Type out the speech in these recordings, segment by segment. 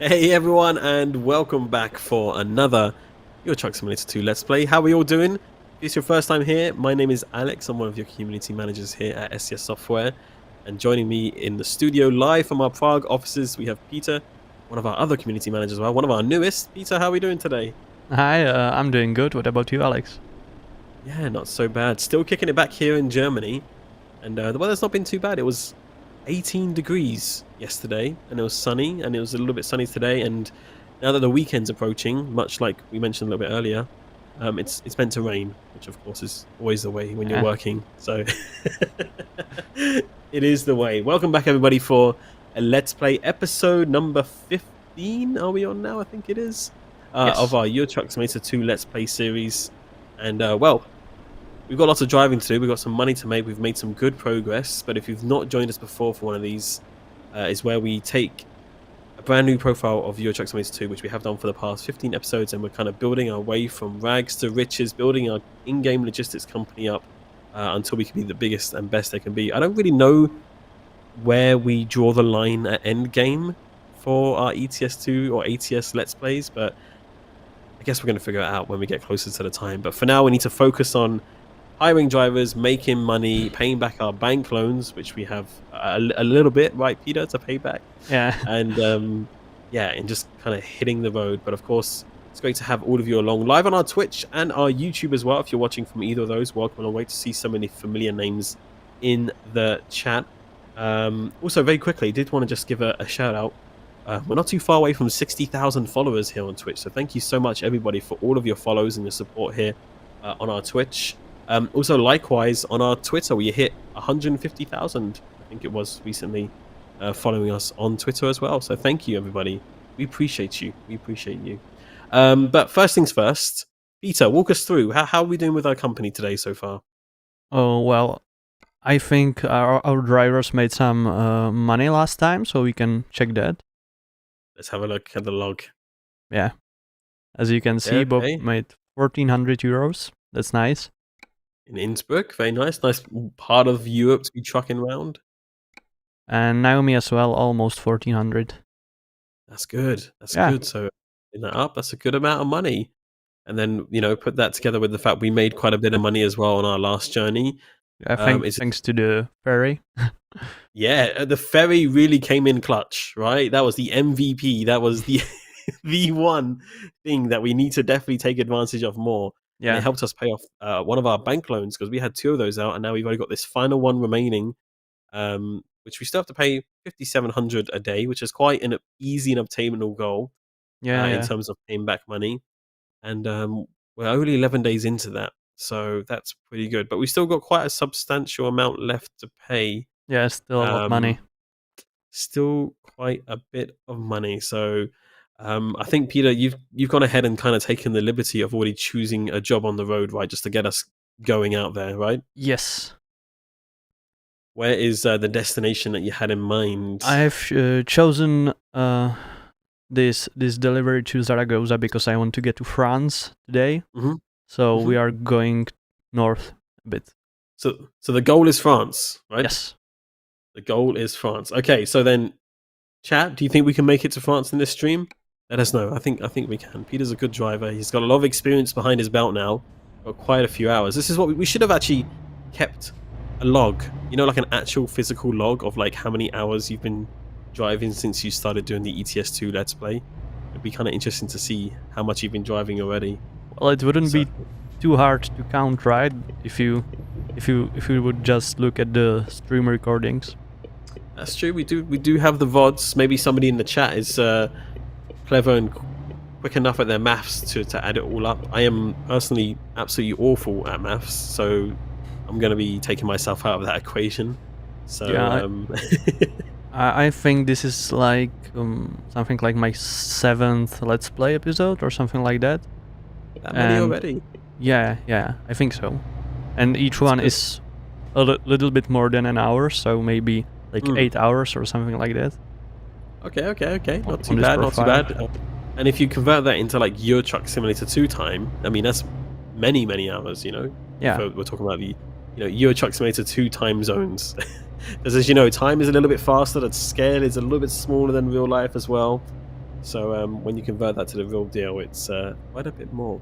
Hey everyone, and welcome back for another Euro Truck Simulator 2 Let's Play. How are we all doing? If it's your first time here, my name is Alex. I'm one of your community managers here at SCS Software. And joining me in the studio live from our Prague offices, we have Peter, one of our other community managers, one of our newest. Peter, how are we doing today? Hi, I'm doing good. What about you, Alex? Yeah, not so bad. Still kicking it back here in Germany. And the weather's not been too bad. It was 18 degrees yesterday, and it was sunny, and it was a little bit sunny today. And now that the weekend's approaching, much like we mentioned a little bit earlier, it's meant to rain, which of course is always the way when you're working. So it is the way. Welcome back, everybody, for a Let's Play episode number 15. Are we on now? I think it is. Yes. Of our Euro Truck Simulator 2 Let's Play series. And well, we've got lots of driving to do. We've got some money to make. We've made some good progress. But if you've not joined us before for one of these, is where we take a brand new profile of Euro Truck Simulator 2, which we have done for the past 15 episodes, and we're kind of building our way from rags to riches, building our in-game logistics company up until we can be the biggest and best they can be. I don't really know where we draw the line at end game for our ETS2 or ATS Let's Plays, but I guess we're going to figure it out when we get closer to the time. But for now, we need to focus on hiring drivers, making money, paying back our bank loans, which we have a little bit, right, Peter, to pay back. Yeah. And yeah, and just kind of hitting the road. But of course, it's great to have all of you along live on our Twitch and our YouTube as well. If you're watching from either of those, welcome along. Wait to see so many familiar names in the chat. Also, very quickly, did want to just give a shout out. We're not too far away from 60,000 followers here on Twitch, so thank you so much, everybody, for all of your follows and your support here on our Twitch. Also, likewise, on our Twitter, we hit 150,000, I think it was recently, following us on Twitter as well. So thank you, everybody. We appreciate you. We appreciate you. But first things first, Peter, walk us through. How are we doing with our company today so far? Oh, well, I think our drivers made some money last time, so we can check that. Let's have a look at the log. Yeah. As you can see, Bob made 1,400 euros. That's nice. In Innsbruck, very nice. Nice part of Europe to be trucking around. And Naomi as well, almost 1,400. That's good. That's good. So in that up, that's a good amount of money. And then, you know, put that together with the fact we made quite a bit of money as well on our last journey. Thanks to the ferry. Yeah, the ferry really came in clutch, right? That was the MVP. That was the the one thing that we need to definitely take advantage of more. Yeah, and it helped us pay off one of our bank loans because we had 2 of those out, and now we've only got this final one remaining, which we still have to pay 5,700 a day, which is quite an easy and obtainable goal. In terms of paying back money, and we're only 11 days into that, so that's pretty good. But we still got quite a substantial amount left to pay. Yeah, still a lot of money. Still quite a bit of money. So I think, Peter, you've gone ahead and kind of taken the liberty of already choosing a job on the road, right, just to get us going out there, right? Yes. Where is the destination that you had in mind? I've chosen this delivery to Zaragoza because I want to get to France today. So we are going north a bit. So the goal is France, right? Yes. The goal is France. Okay, so then, chat, do you think we can make it to France in this stream? Let us know. I think we can. Peter's a good driver. He's got a lot of experience behind his belt now. Got quite a few hours. This is what we should have actually kept a log. You know, like an actual physical log of like how many hours you've been driving since you started doing the ETS2 Let's Play. It'd be kind of interesting to see how much you've been driving already. Well, it wouldn't be too hard to count, right? If you would just look at the stream recordings. That's true. We do have the VODs. Maybe somebody in the chat is clever and quick enough at their maths to add it all up. I am personally absolutely awful at maths, so I'm going to be taking myself out of that equation. So yeah, I think this is like something like my 7th Let's Play episode or something like that. That many already? Yeah, I think so. And each one is a little bit more than an hour, so maybe like 8 hours or something like that. Okay. Not too bad. And if you convert that into like Euro Truck Simulator 2 time, I mean, that's many hours, you know? Yeah. We're talking about the Euro Truck Simulator 2 time zones. Because as you know, time is a little bit faster, the scale is a little bit smaller than real life as well. So when you convert that to the real deal, it's quite a bit more.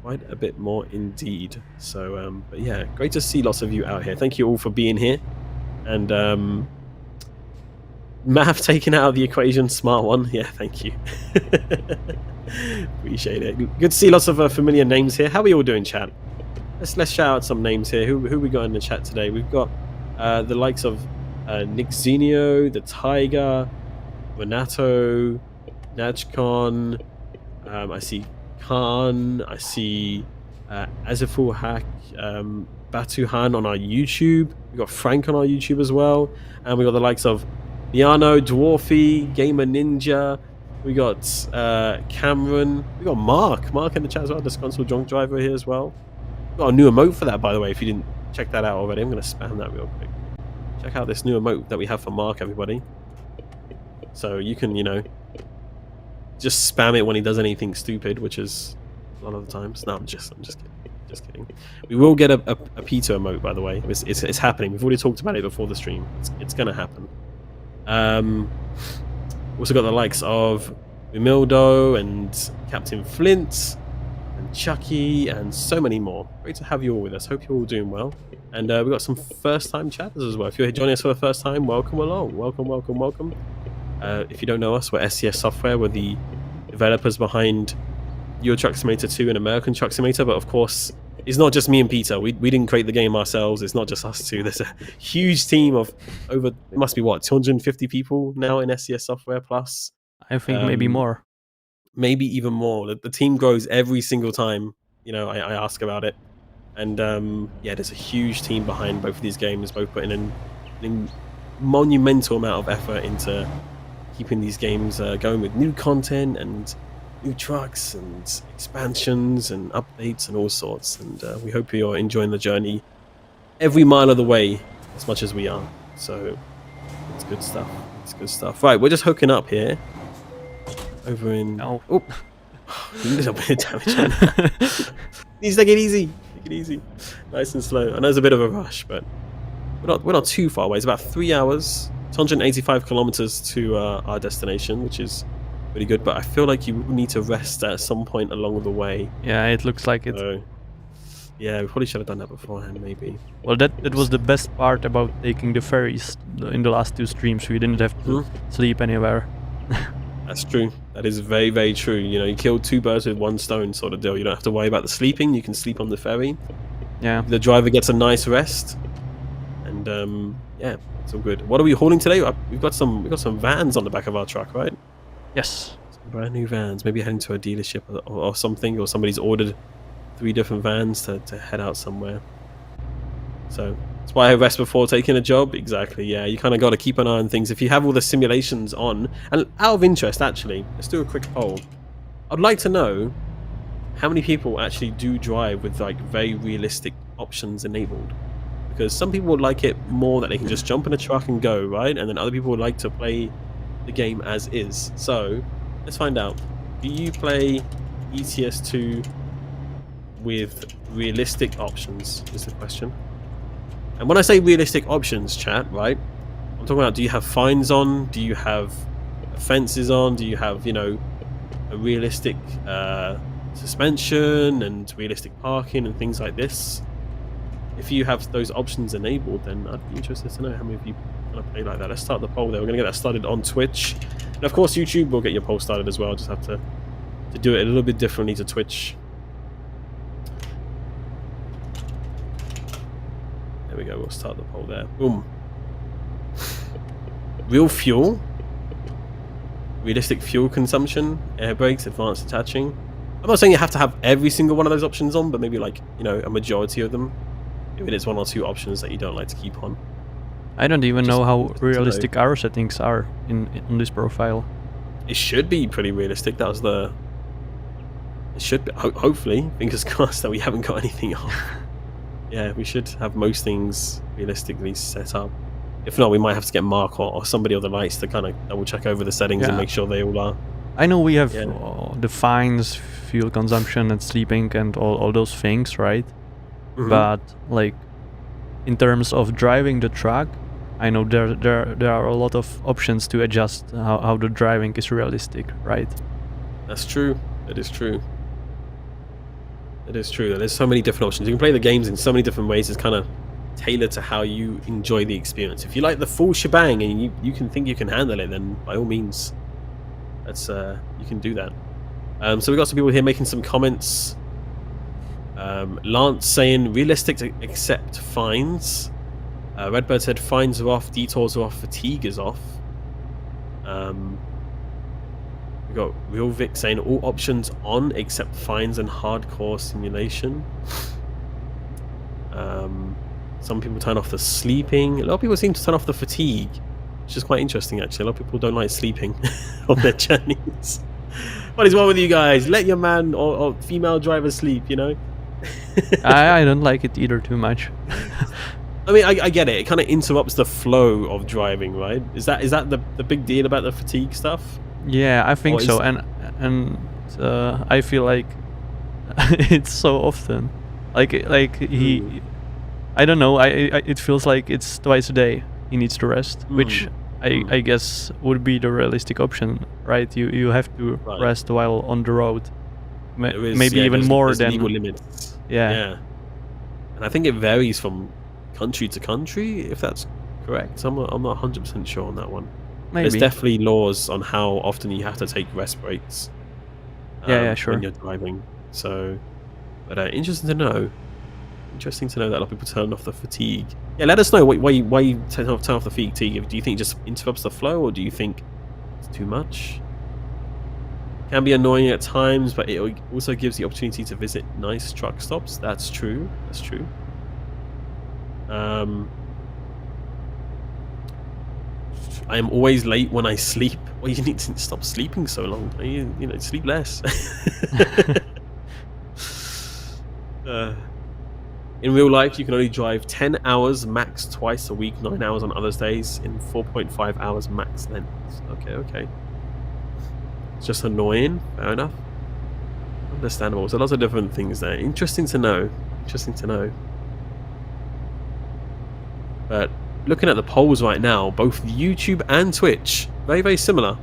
Quite a bit more indeed. So, but yeah, great to see lots of you out here. Thank you all for being here. And math taken out of the equation, smart one. Yeah, thank you. Appreciate it. Good to see lots of familiar names here. How are we all doing, chat? Let's shout out some names here. Who we got in the chat today? We've got the likes of Nick Zenio, the Tiger, Renato, Najcon. I see Khan. I see Aziful Hack, Batuhan on our YouTube. We got Frank on our YouTube as well, and we got the likes of Liano, Dwarfy, Gamer Ninja. We got Cameron. We got Mark in the chat as well. Disgruntled Drunk Driver here as well. We got a new emote for that, by the way. If you didn't check that out already, I'm going to spam that real quick. Check out this new emote that we have for Mark, everybody. So you can, just spam it when he does anything stupid, which is a lot of the times. No, I'm just kidding. Just kidding. We will get a Peter emote, by the way. It's happening. We've already talked about it before the stream. It's going to happen. Also got the likes of Umildo and Captain Flint and Chucky and so many more. Great to have you all with us. Hope you're all doing well. And we've got some first-time chatters as well. If you're joining us for the first time, welcome along. Welcome. If you don't know us, we're SCS Software. We're the developers behind Euro Truck Simulator 2 and American Truck Simulator. But of course, it's not just me and Peter. We didn't create the game ourselves. It's not just us two. There's a huge team of over, it must be 250 people now in SCS Software plus. I think maybe more. Maybe even more. The team grows every single time, I ask about it. And yeah, there's a huge team behind both of these games, both putting in a monumental amount of effort into keeping these games going with new content and new trucks and expansions and updates and all sorts. And we hope you're enjoying the journey every mile of the way as much as we are. So it's good stuff. Right, we're just hooking up here over in a little bit of damage. Needs to take it easy, nice and slow. I know it's a bit of a rush, but we're not too far away. It's about 3 hours, 285 kilometers to our destination, which is pretty good. But I feel like you need to rest at some point along the way. Yeah, it looks like it. So, yeah, we probably should have done that beforehand, maybe. Well, that was the best part about taking the ferries in the last two streams. We didn't have to sleep anywhere. That's true. That is very, very true. You killed two birds with one stone sort of deal. You don't have to worry about the sleeping. You can sleep on the ferry. Yeah. The driver gets a nice rest. And yeah, it's all good. What are we hauling today? We've got some vans on the back of our truck, right? Yes. Some brand new vans. Maybe heading to a dealership or something, or somebody's ordered 3 different vans to head out somewhere. So that's why I rest before taking a job. Exactly. Yeah, you kind of got to keep an eye on things. If you have all the simulations on, and out of interest, actually, let's do a quick poll. I'd like to know how many people actually do drive with like very realistic options enabled. Because some people would like it more that they can just jump in a truck and go, right? And then other people would like to play the game as is. So let's find out. Do you play ETS2 with realistic options is the question. And when I say realistic options, chat, right, I'm talking about, do you have fines on? Do you have fences on? Do you have, a realistic suspension and realistic parking and things like this? If you have those options enabled, then I'd be interested to know how many of you want to play like that. Let's start the poll there. We're going to get that started on Twitch. And of course, YouTube will get your poll started as well. Just have to do it a little bit differently to Twitch. There we go, we'll start the poll there. Boom. Real fuel. Realistic fuel consumption. Air brakes, advanced attaching. I'm not saying you have to have every single one of those options on, but maybe like, a majority of them. Maybe it's 1 or 2 options that you don't like to keep on. I don't even know how realistic our settings are on this profile. It should be pretty realistic. That was the... It should be, hopefully, fingers crossed that we haven't got anything off. Yeah, we should have most things realistically set up. If not, we might have to get Mark or somebody on the lights to kind of double check over the settings and make sure they all are. I know we have the fines, fuel consumption and sleeping and all those things, right? Mm-hmm. But like in terms of driving the truck, I know there are a lot of options to adjust how the driving is realistic, right? That's true. It is true. It is true. There's so many different options. You can play the games in so many different ways. It's kind of tailored to how you enjoy the experience. If you like the full shebang and you can think you can handle it, then by all means, that's you can do that. So we got some people here making some comments. Lance saying realistic except fines. Redbird said fines are off, detours are off, fatigue is off. We got Real Vic saying all options on except fines and hardcore simulation. Some people turn off the sleeping. A lot of people seem to turn off the fatigue, which is quite interesting actually. A lot of people don't like sleeping on their journeys. What is wrong with you guys? Let your man or female driver sleep, you know? I don't like it either too much. I mean, I get it. It kind of interrupts the flow of driving, right? Is that the big deal about the fatigue stuff? Yeah, I think so. And I feel like it's so often, like he, I don't know. It feels like it's twice a day he needs to rest, which I guess would be the realistic option, right? You have to rest while on the road, maybe even more than legal limits. Yeah. And I think it varies from country to country, if that's correct. I'm not 100% sure on that one. Maybe. There's definitely laws on how often you have to take rest breaks. Yeah, sure. When you're driving. So, but interesting to know. Interesting to know that a lot of people turn off the fatigue. Yeah, let us know why you turn off the fatigue. Do you think it just interrupts the flow, or do you think it's too much? Can be annoying at times, but it also gives the opportunity to visit nice truck stops. That's true. That's true. I am always late when I sleep. Well, you need to stop sleeping so long. You know, sleep less. In real life, you can only drive 10 hours max twice a week, 9 hours on other days, in 4.5 hours max length. Okay. It's just annoying. Fair enough. Understandable. So lots of different things there. Interesting to know. But looking at the polls right now, both YouTube and Twitch, very, very similar.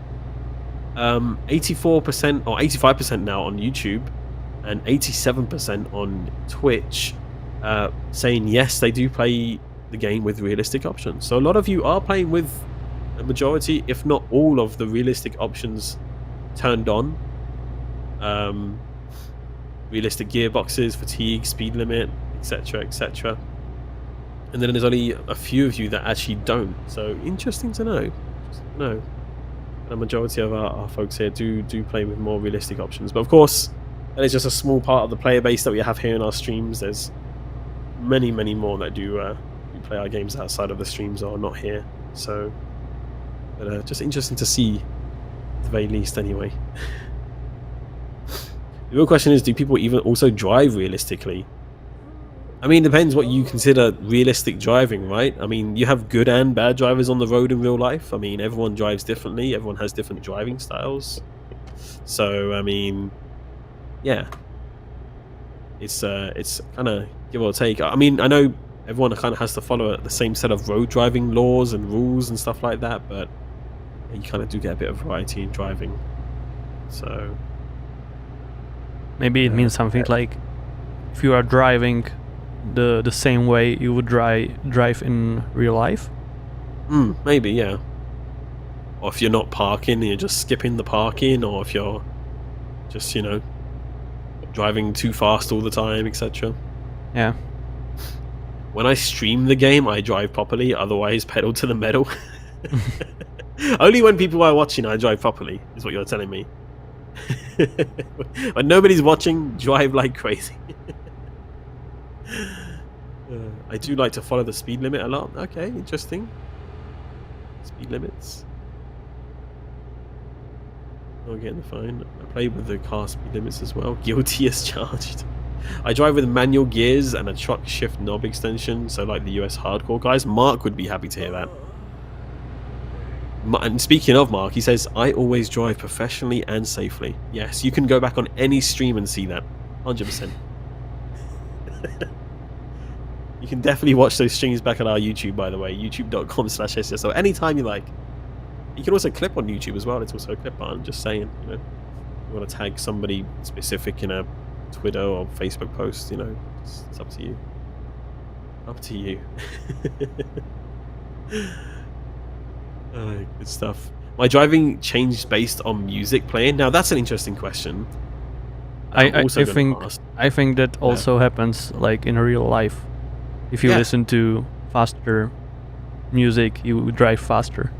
84% or 85% now on YouTube and 87% on Twitch, saying yes, they do play the game with realistic options. So a lot of you are playing with a majority, if not all, of the realistic options turned on. Realistic gearboxes, fatigue, speed limit, etc. And then there's only a few of you that actually don't. So interesting to know. And a majority of our folks here do play with more realistic options. But of course, that is just a small part of the player base that we have here in our streams. There's many more that do play our games outside of the streams or not here. So, but just interesting to see, at the very least, anyway. The real question is, do people even also drive realistically? I mean, it depends what you consider realistic driving, right? I mean, you have good and bad drivers on the road in real life. I mean, everyone drives differently. Everyone has different driving styles. So, I mean, yeah. It's kind of give or take. I mean, I know everyone kind of has to follow the same set of road driving laws and rules and stuff like that, but you kind of do get a bit of variety in driving. So maybe it means something like if you are driving the same way you would drive in real life. Maybe, yeah. Or if you're not parking and you're just skipping the parking, or if you're just, you know, driving too fast all the time, etc. Yeah. When I stream the game, I drive properly, otherwise pedal to the metal. Only when people are watching I drive properly, is what you're telling me. When nobody's watching, drive like crazy. I do like to follow the speed limit a lot. Okay, interesting. Speed limits. Not getting the fine. I play with the car speed limits as well. Guilty as charged. I drive with manual gears and a truck shift knob extension, so like the US hardcore guys. Mark would be happy to hear that. And speaking of Mark, he says, I always drive professionally and safely. Yes, you can go back on any stream and see that. 100%. You can definitely watch those streams back on our YouTube, by the way, youtube.com/SSO, anytime you like. You can also clip on YouTube as well. It's also a clip button, just saying, you know. You want to tag somebody specific in a Twitter or Facebook post, you know, it's up to you. Up to you. Good stuff. My driving changed based on music playing. Now that's an interesting question. I think that also happens like in real life. If you listen to faster music, you drive faster.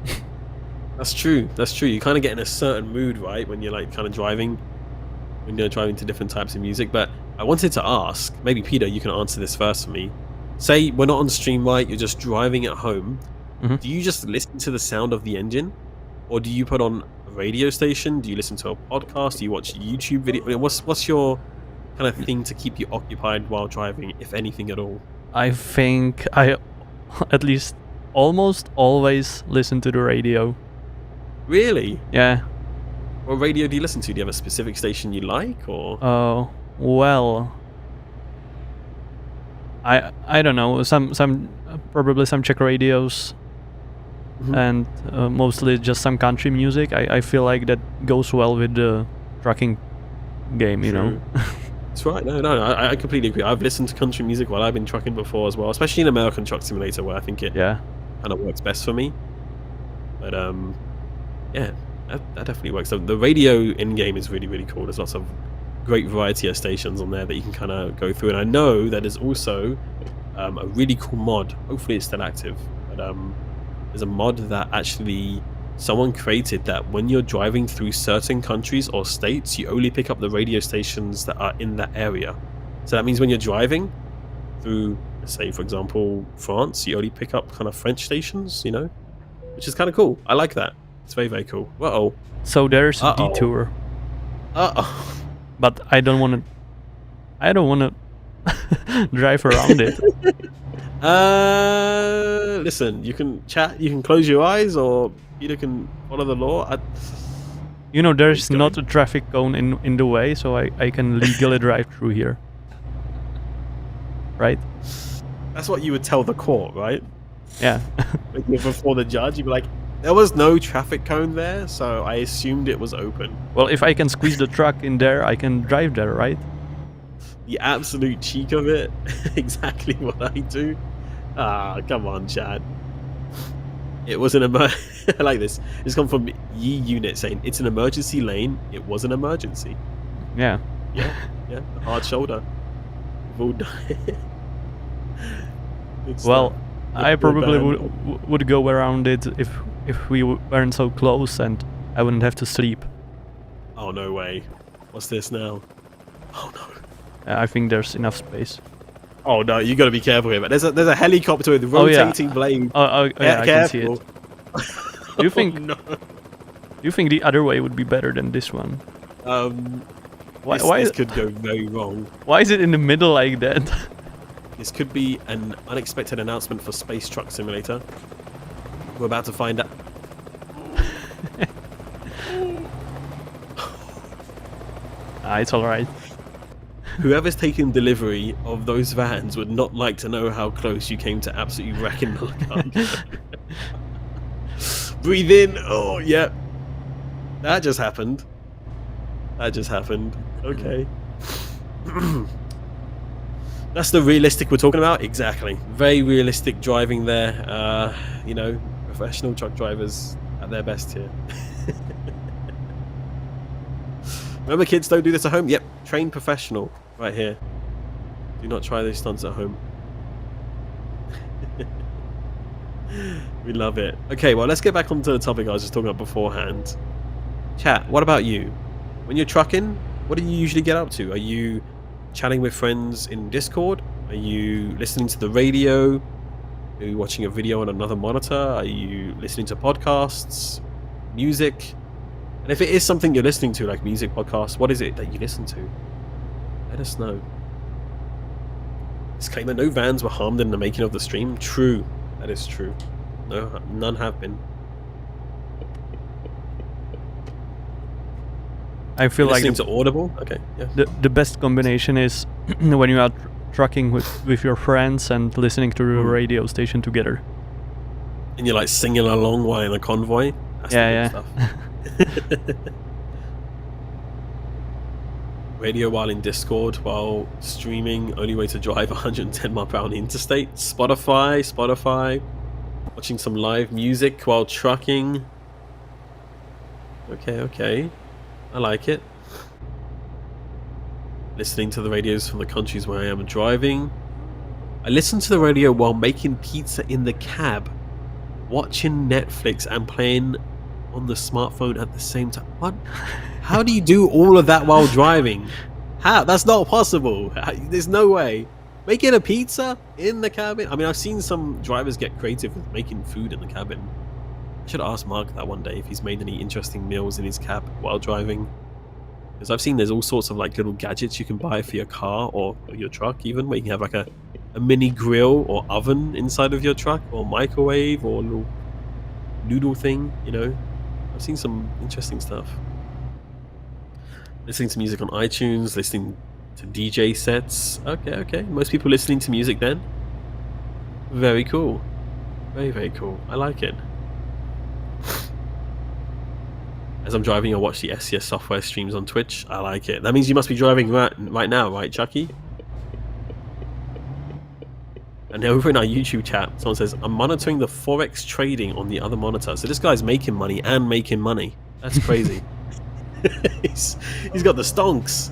That's true. That's true. You kind of get in a certain mood, right, when you're like kind of driving, when you're driving to different types of music. But I wanted to ask, maybe Peter, you can answer this first for me. Say we're not on stream, right? You're just driving at home. Do you just listen to the sound of the engine, or do you put on a radio station? Do you listen to a podcast? Do you watch YouTube video? I mean, what's your kind of thing to keep you occupied while driving, if anything at all? I think I at least almost always listen to the radio. Really? Yeah. What radio do you listen to? Do you have a specific station you like, or? Oh, well, I don't know. Some probably some Czech radios, and mostly just some country music. I feel like that goes well with the trucking game, you know. That's right. No, I completely agree. I've listened to country music while I've been trucking before as well, especially in American Truck Simulator, where I think it kind of works best for me. But yeah, that definitely works. The radio in-game is really, really cool. There's lots of great variety of stations on there that you can kind of go through. And I know that there's also a really cool mod. Hopefully it's still active. But there's a mod that actually someone created that when you're driving through certain countries or states, you only pick up the radio stations that are in that area. So that means when you're driving through, say, for example, France, you only pick up kind of French stations, you know, which is kind of cool. I like that. It's very, very cool. Uh-oh. So there's a detour. Uh-oh. But I don't want to drive around it. Listen, you can chat, you can close your eyes, or Peter can follow the law. You know, there's not a traffic cone in the way, so I can legally drive through here. Right? That's what you would tell the court, right? Yeah. Before the judge, you'd be like, there was no traffic cone there, so I assumed it was open. Well, if I can squeeze the truck in there, I can drive there, right? The absolute cheek of it. Exactly what I do. Ah, come on, Chad. It was an I like this. It's come from Ye Unit saying it's an emergency lane. It was an emergency. Yeah. Yeah. A hard shoulder. We've all done it. Well, I probably would go around it if we weren't so close, and I wouldn't have to sleep. Oh, no way. What's this now? Oh no. I think there's enough space. Oh no, you got to be careful here. But there's a helicopter with rotating blade. Yeah, I can see it. Do you think? No. Do you think the other way would be better than this one? This could go very wrong. Why is it in the middle like that? This could be an unexpected announcement for Space Truck Simulator. We're about to find out. It's alright. Whoever's taking delivery of those vans would not like to know how close you came to absolutely wrecking the cargo. Breathe in. Oh, yeah. That just happened. Okay. That's the realistic we're talking about? Exactly. Very realistic driving there. You know, professional truck drivers at their best here. Remember, kids, don't do this at home? Yep, train professional right here. Do not try these stunts at home. We love it. Okay, well, let's get back onto the topic I was just talking about beforehand. Chat, what about you? When you're trucking, what do you usually get up to? Are you chatting with friends in Discord? Are you listening to the radio? Are you watching a video on another monitor? Are you listening to podcasts? Music? And if it is something you're listening to, like music, podcasts, what is it that you listen to? Let us know. Disclaimer, no vans were harmed in the making of the stream. True. That is true. No, none have been. I feel like listening to Audible? Okay, yeah. The best combination is when you are trucking with your friends and listening to the radio station together. And you're like singing along while in a convoy. That's the good stuff. Radio while in Discord while streaming. Only way to drive 110 mile per hour on the interstate. Spotify. Watching some live music while trucking. Okay. I like it. Listening to the radios from the countries where I am driving. I listen to the radio while making pizza in the cab. Watching Netflix and playing on the smartphone at the same time. What? How do you do all of that while driving? How? That's not possible. There's no way. Making a pizza in the cabin? I mean, I've seen some drivers get creative with making food in the cabin. I should ask Mark that one day if he's made any interesting meals in his cab while driving. Because I've seen there's all sorts of like little gadgets you can buy for your car or your truck even, where you can have like a mini grill or oven inside of your truck, or microwave, or a little noodle thing, you know. I've seen some interesting stuff. Listening to music on iTunes, listening to DJ sets. Okay. Most people listening to music then. Very cool. Very cool. I like it. As I'm driving, I watch the SCS software streams on Twitch. I like it. That means you must be driving right now, right, Chucky? And over in our YouTube chat, someone says, I'm monitoring the Forex trading on the other monitor. So this guy's making money and making money. That's crazy. He's got the stonks.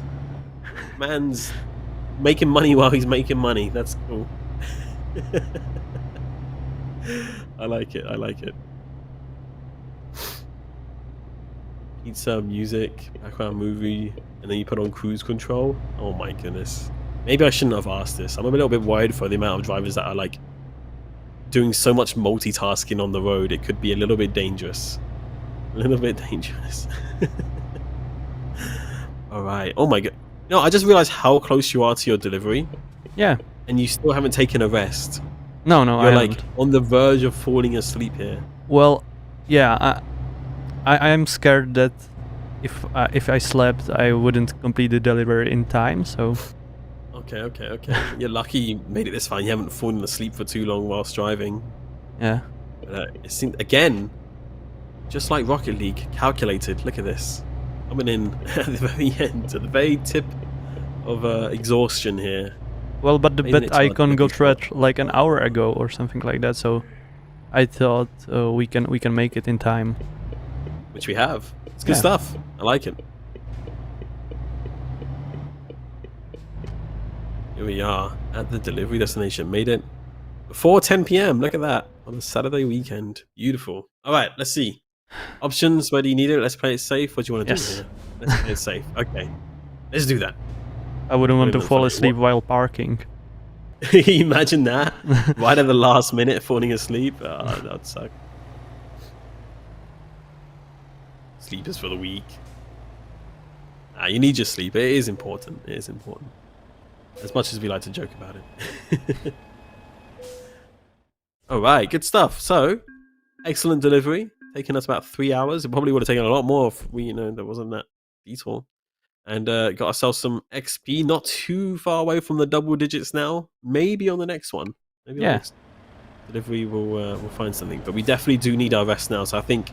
Man's making money while he's making money. That's cool. I like it. Pizza, music, background movie, and then you put on cruise control. Oh my goodness. Maybe I shouldn't have asked this. I'm a little bit worried for the amount of drivers that are like doing so much multitasking on the road. It could be a little bit dangerous. Alright. Oh my god. No, I just realized how close you are to your delivery. Yeah. And you still haven't taken a rest. No, You're I like haven't. on the verge of falling asleep here. Well, yeah, I am scared that if I slept, I wouldn't complete the delivery in time. So. Okay. You're lucky you made it this far. You haven't fallen asleep for too long whilst driving. Yeah. It seemed, again, just like Rocket League, calculated. Look at this. Coming in at the very end, to the very tip of exhaustion here. Well, but the bet icon got read like an hour ago or something like that. So I thought we can make it in time. Which we have. It's good stuff. I like it. Here we are at the delivery destination. Made it before 10 p.m. Look at that. On a Saturday weekend. Beautiful. All right, let's see. Options, where do you need it? Let's play it safe. What do you want to do here? Let's play it safe. Okay. Let's do that. I wouldn't want to fall asleep while parking. Imagine that. Right at the last minute, falling asleep. Oh, that would suck. Sleep is for the weak. You need your sleep. It is important. As much as we like to joke about it. Alright, good stuff. So, excellent delivery. Taking us about 3 hours. It probably would have taken a lot more if there wasn't that detour. And got ourselves some XP. Not too far away from the double digits now. Maybe on the next one. Maybe on the next delivery we'll find something. But we definitely do need our rest now. So I think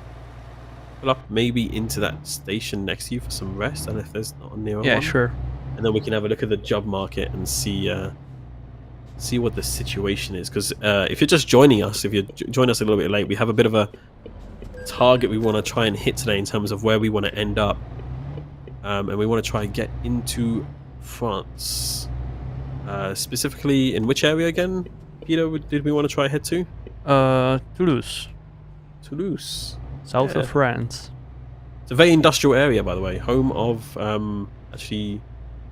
pull up maybe into that station next to you for some rest. And if there's not a nearer one. Yeah, sure. And then we can have a look at the job market and see what the situation is. Because if you're just joining us, if you join us a little bit late, we have a bit of a target we want to try and hit today in terms of where we want to end up. And we want to try and get into France. Specifically, in which area again, Peter, did we want to try head to? Toulouse. Toulouse. South of France. It's a very industrial area, by the way. Home of actually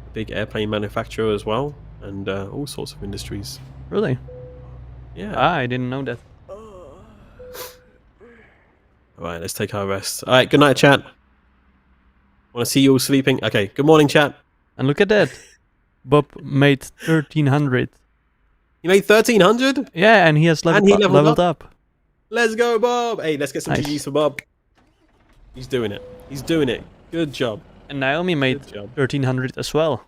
a big airplane manufacturer as well. And all sorts of industries. Really? Yeah. I didn't know that. Alright, let's take our rest. Alright, good night, chat. Want to see you all sleeping? Okay, good morning, chat. And look at that. Bob made 1300. You made 1300? Yeah, and he has leveled up. Let's go, Bob. Hey, let's get some Nice. GGs for Bob. He's doing it. Good job. And Naomi made 1300 as well.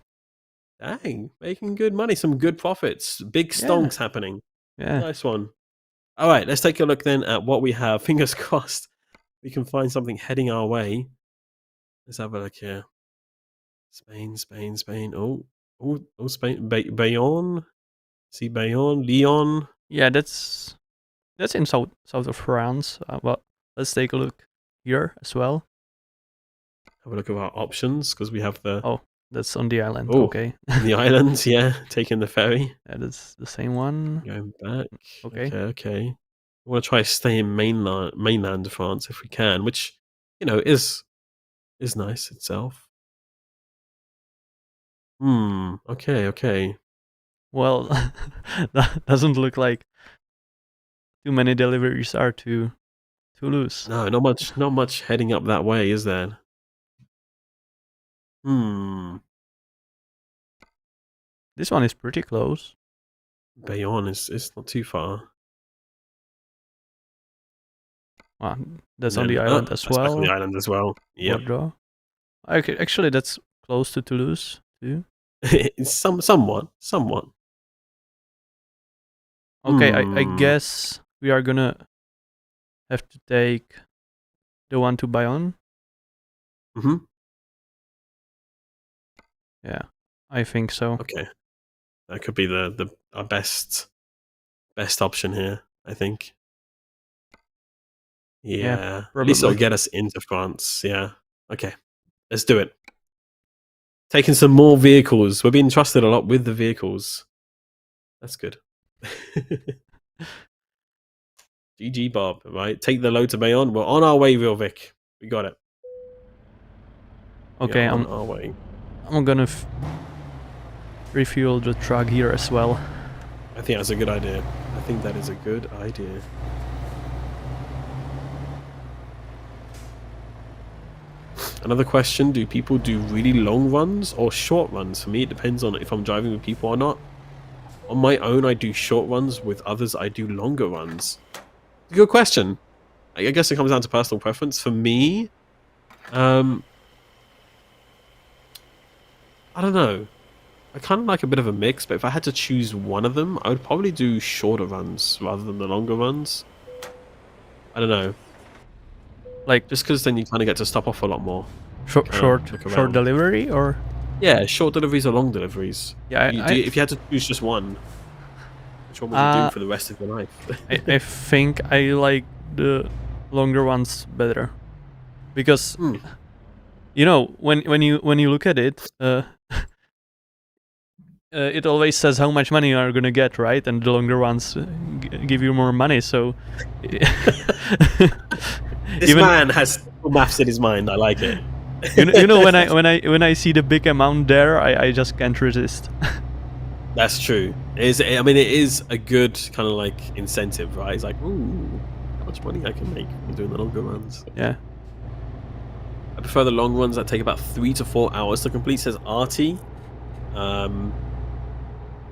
Dang, making good money, some good profits, big Yeah. stonks happening. Yeah. Nice one. All right, let's take a look then at what we have. Fingers crossed we can find something heading our way. Let's have a look here. Spain, Spain, Spain. Oh, Spain. Bayonne. See Bayonne, Lyon. Yeah, that's in south of France. Well, let's take a look here as well. Have a look at our options because we have the. Oh, that's on the island. Oh, Okay. the islands. Yeah, taking the ferry. That is the same one. Going back. Okay. Okay. I want to try to stay in mainland France if we can, which is nice itself. Okay. Well, that doesn't look like too many deliveries are to Toulouse. No, not much heading up that way, is there? This one is pretty close. Bayonne is not too far. That's on the island as well. That's on the island as well. Yeah. Bordeaux. Okay, actually, that's close to Toulouse too. somewhat. Okay, I guess we are gonna have to take the one to Bayonne. Yeah, I think so. Okay, that could be our best option here, I think. Yeah, at least it'll get us into France. Yeah. Okay, let's do it. Taking some more vehicles. We're being trusted a lot with the vehicles. That's good. GG, Bob. Right, take the load to Bayonne. We're on our way, Real Vic. We got it. Okay, on our way. I'm gonna refuel the truck here as well. I think that's a good idea. I think that is a good idea. Another question, do people do really long runs or short runs? For me, it depends on if I'm driving with people or not. On my own, I do short runs. With others, I do longer runs. Good question. I guess it comes down to personal preference. For me, I don't know. I kind of like a bit of a mix, but if I had to choose one of them, I would probably do shorter runs rather than the longer runs. I don't know. Like, just because then you kind of get to stop off a lot more. Short delivery, or? Yeah, short deliveries or long deliveries. Yeah, if you had to choose just one, which one would you do for the rest of your life? I think I like the longer ones better, because when you look at it, it always says how much money you are gonna get, right? And the longer ones give you more money. So this man has maths in his mind. I like it. you know when I see the big amount there, I just can't resist. That's true. It is a good kind of like incentive, right? It's like, ooh, how much money I can make from doing the longer runs. Yeah. I prefer the long runs that take about 3 to 4 hours to complete, says Artie.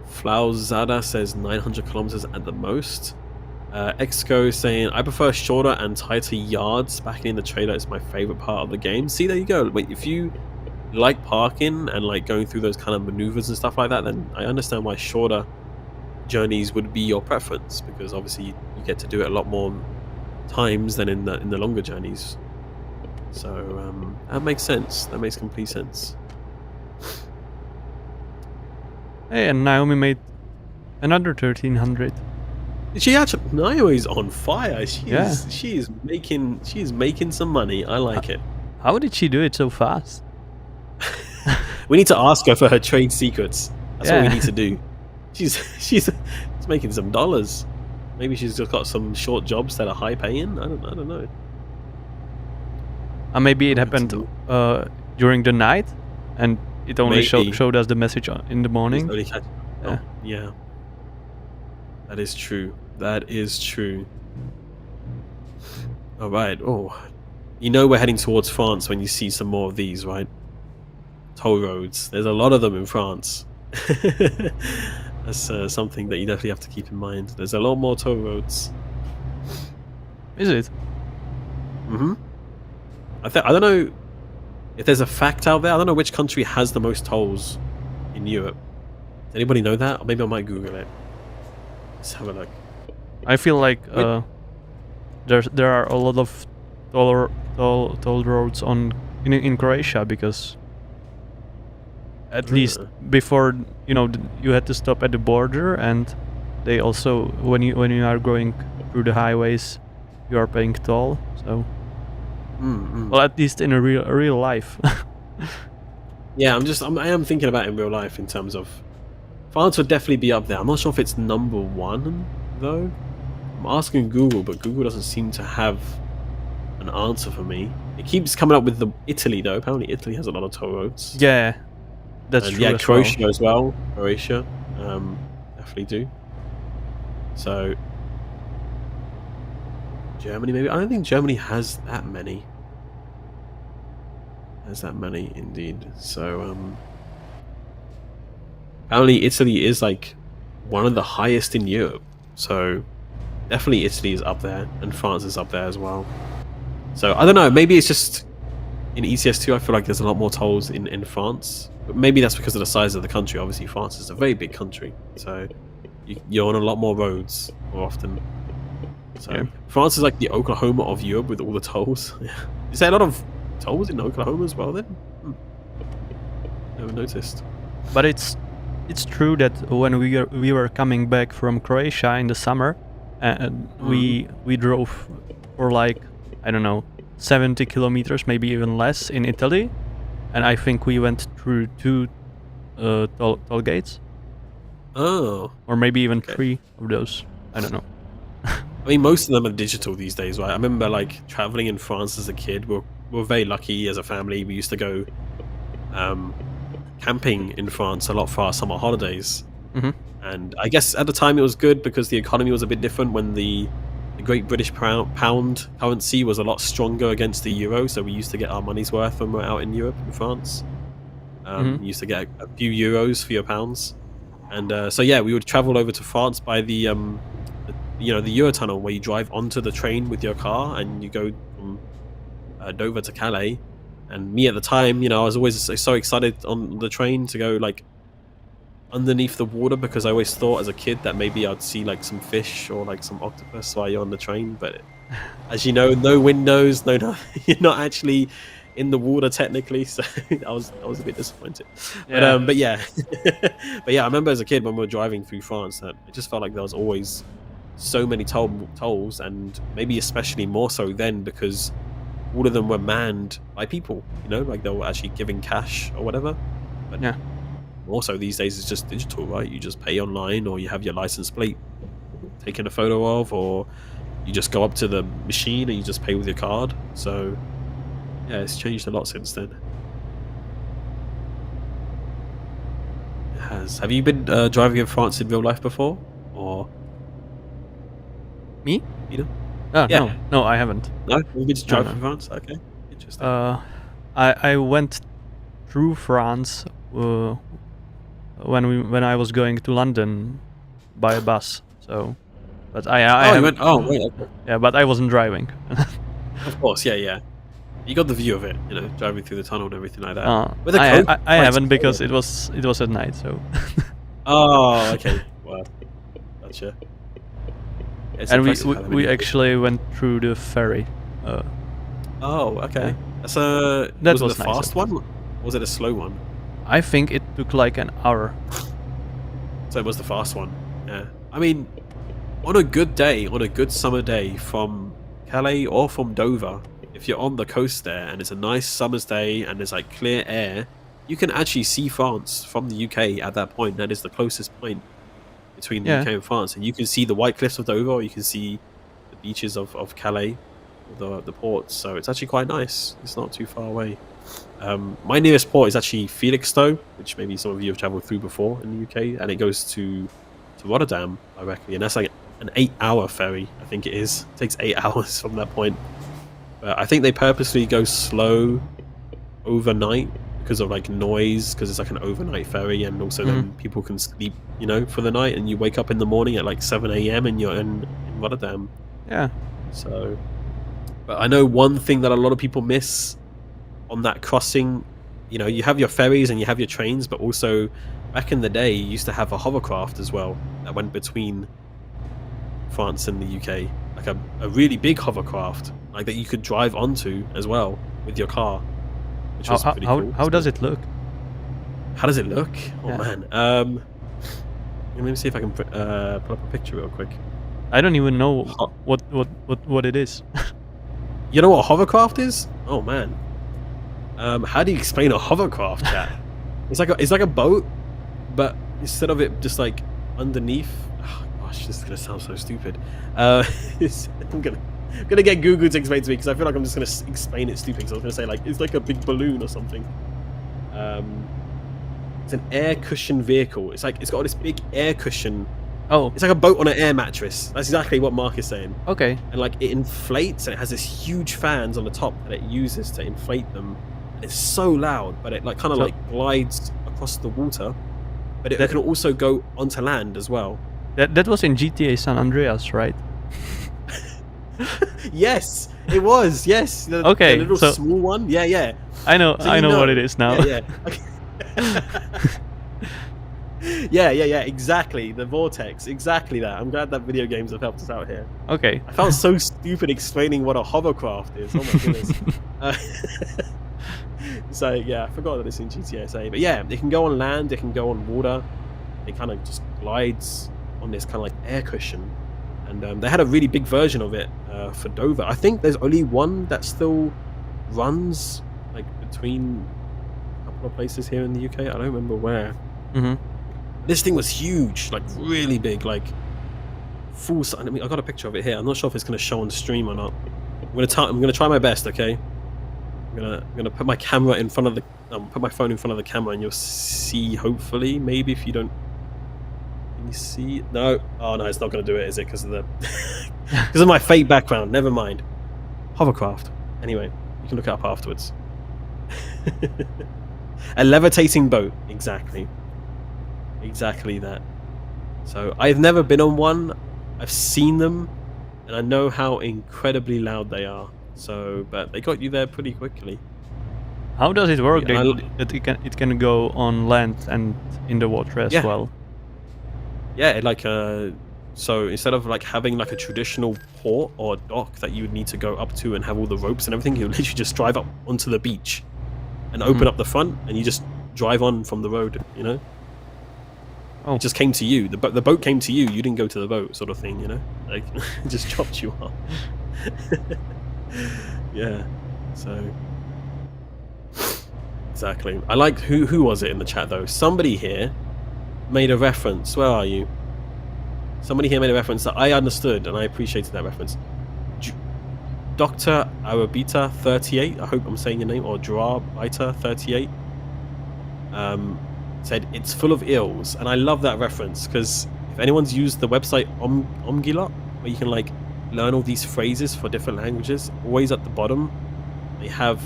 Flauzada says 900 kilometers at the most. Exco saying, I prefer shorter and tighter yards. Backing in the trailer is my favorite part of the game. See, there you go. Wait, if you like parking and like going through those kind of maneuvers and stuff like that, then I understand why shorter journeys would be your preference, because obviously you get to do it a lot more times than in the longer journeys. So that makes sense. That makes complete sense. Hey, and Naomi made another 1300. She actually, Naomi's on fire. She is making some money. I like it. How did she do it so fast? We need to ask her for her trade secrets. That's what we need to do. She's making some dollars. Maybe she's just got some short jobs that are high paying. I don't know. Maybe it happened during the night, and it only showed us the message in the morning. Yeah. That is true. All right. Oh, we're heading towards France when you see some more of these, right? Toll roads. There's a lot of them in France. That's something that you definitely have to keep in mind. There's a lot more toll roads. Is it? Mm-hmm. I don't know if there's a fact out there. I don't know which country has the most tolls. in Europe. Does anybody know that? Or maybe I might Google it. Let's have a look. I feel like there are a lot of toll roads in Croatia, because at least before, you had to stop at the border, and they also, when you are going through the highways, you are paying toll. So well, at least in a real life. Yeah, I am thinking about it in real life in terms of France would definitely be up there. I'm not sure if it's number one though. I'm asking Google, but Google doesn't seem to have an answer for me. It keeps coming up with Italy though. Apparently Italy has a lot of toll roads. Yeah, that's true. Yeah, Croatia as well. Croatia, definitely do. So Germany, maybe. I don't think Germany has that many. Indeed. So apparently Italy is like one of the highest in Europe. So definitely Italy is up there, and France is up there as well. So I don't know, maybe it's just in ETS2 I feel like there's a lot more tolls in France. But maybe that's because of the size of the country. Obviously France is a very big country, so you're on a lot more roads more often. So yeah. France is like the Oklahoma of Europe with all the tolls. Is there a lot of tolls in Oklahoma as well then? Never noticed. But it's true that when we were coming back from Croatia in the summer, we drove for like, I don't know, 70 kilometers, maybe even less, in Italy, and I think we went through 2 toll gates. Oh. Or maybe even 3 of those. I don't know. I mean, most of them are digital these days, right? I remember like traveling in France as a kid. We're very lucky as a family. We used to go camping in France a lot for our summer holidays. And I guess at the time it was good because the economy was a bit different when the Great British Pound currency was a lot stronger against the euro, so we used to get our money's worth when we're out in Europe, in France. You used to get a few euros for your pounds. And so yeah, we would travel over to France by the Eurotunnel, where you drive onto the train with your car and you go from Dover to Calais. And me at the time, I was always so excited on the train to go like underneath the water, because I always thought as a kid that maybe I'd see like some fish or like some octopus while you're on the train. But as you know, no windows, no, you're not actually in the water technically. So I was a bit disappointed. Yeah. But yeah, but yeah, I remember as a kid when we were driving through France that it just felt like there was always so many tolls, and maybe especially more so then because all of them were manned by people, like they were actually giving cash or whatever. But yeah, also these days it's just digital, right? You just pay online, or you have your license plate taken a photo of, or you just go up to the machine and you just pay with your card. So yeah, it's changed a lot since then. It has. Have you been driving in France in real life before, or me? Yeah. No, I haven't. No, you've been to drive in France. Okay, interesting. I went through France when I was going to London by a bus. So, but you went. Oh, wait. Okay. Yeah, but I wasn't driving. Of course, yeah. You got the view of it, driving through the tunnel and everything like that. I haven't, because it was at night. So. Oh, okay. Well, gotcha. It's and we actually went through the ferry. Oh, okay. Yeah. Was it a fast one? Or was it a slow one? I think it took like an hour. So it was the fast one. Yeah. I mean, on a good day, on a good summer day from Calais or from Dover, if you're on the coast there and it's a nice summer's day and there's like clear air, you can actually see France from the UK at that point. That is the closest point between the UK and France, and you can see the white cliffs of Dover, or you can see the beaches of Calais, the ports. So it's actually quite nice. It's not too far away. My nearest port is actually Felixstowe, which maybe some of you have travelled through before in the UK, and it goes to Rotterdam directly, and that's like an 8-hour ferry. I think it is. It takes 8 hours from that point. But I think they purposely go slow overnight because of like noise, because it's like an overnight ferry, and also then people can sleep, for the night, and you wake up in the morning at like 7 a.m. and you're in Rotterdam. Yeah. So, but I know one thing that a lot of people miss on that crossing, you have your ferries and you have your trains, but also back in the day, you used to have a hovercraft as well that went between France and the UK, like a really big hovercraft, like that you could drive onto as well with your car, which was pretty cool. How does it look? How does it look? Oh Yeah. man, let me see if I can pull up a picture real quick. I don't even know what it is. You know what a hovercraft is? Oh man, how do you explain a hovercraft, chat? It's like a boat, but instead of it just like underneath. Oh, gosh, this is gonna sound so stupid. I'm gonna get Google to explain to me because I feel like I'm just gonna explain it stupid. So I was gonna say like it's like a big balloon or something. It's an air cushion vehicle. It's got this big air cushion. Oh, It's like a boat on an air mattress. That's exactly what Mark is saying. okay. And like it inflates, and it has this huge fans on the top that it uses to inflate them. And it's so loud, but it like kind of So- like glides across the water. But it can also go onto land as well. That was in GTA San Andreas, right? Yes, it was. Yes. Okay, the little so- small one. Yeah, yeah. I know. So I you know what it is now. Yeah, yeah. yeah. Exactly. The vortex. Exactly that. I'm glad that video games have helped us out here. Okay. I felt so stupid explaining what a hovercraft is. Oh my goodness. So yeah, I forgot that it's in GTA SA. But yeah, it can go on land, it can go on water. It kind of just glides on this kind of like air cushion. And they had a really big version of it for Dover. I think there's only one that still runs like between a couple of places here in the UK. I don't remember where. Mm-hmm. This thing was huge, like really big, like full size. I mean, I got a picture of it here. I'm not sure if it's going to show on the stream or not. I'm gonna try my best. Okay. I'm gonna put my camera in front of the put my phone in front of the camera, and you'll see. Hopefully, maybe if you don't. Can you see? No. Oh no, it's not gonna do it, is it? Because of the because of my fake background. Never mind. Hovercraft. Anyway, you can look it up afterwards. A levitating boat. Exactly. Exactly that. So I've never been on one. I've seen them, and I know how incredibly loud they are. So, but they got you there pretty quickly. How does it work? Yeah, That it can go on land and in the water as Yeah. well. Yeah, like so instead of like having like a traditional port or dock that you would need to go up to and have all the ropes and everything, you would literally just drive up onto the beach and open up the front, and you just drive on from the road. You know. Oh. It just came to you. The boat came to you. You didn't go to the boat, sort of thing. You know, like it just dropped you off. Yeah. So. Exactly. I like who was it in the chat though? Somebody here made a reference. Where are you? Somebody here made a reference that I understood, and I appreciated that reference. Dr. Arabita 38. I hope I'm saying your name, or Drabita 38. Said it's full of ills, and I love that reference because if anyone's used the website Omgilot, where you can like learn all these phrases for different languages, always at the bottom they have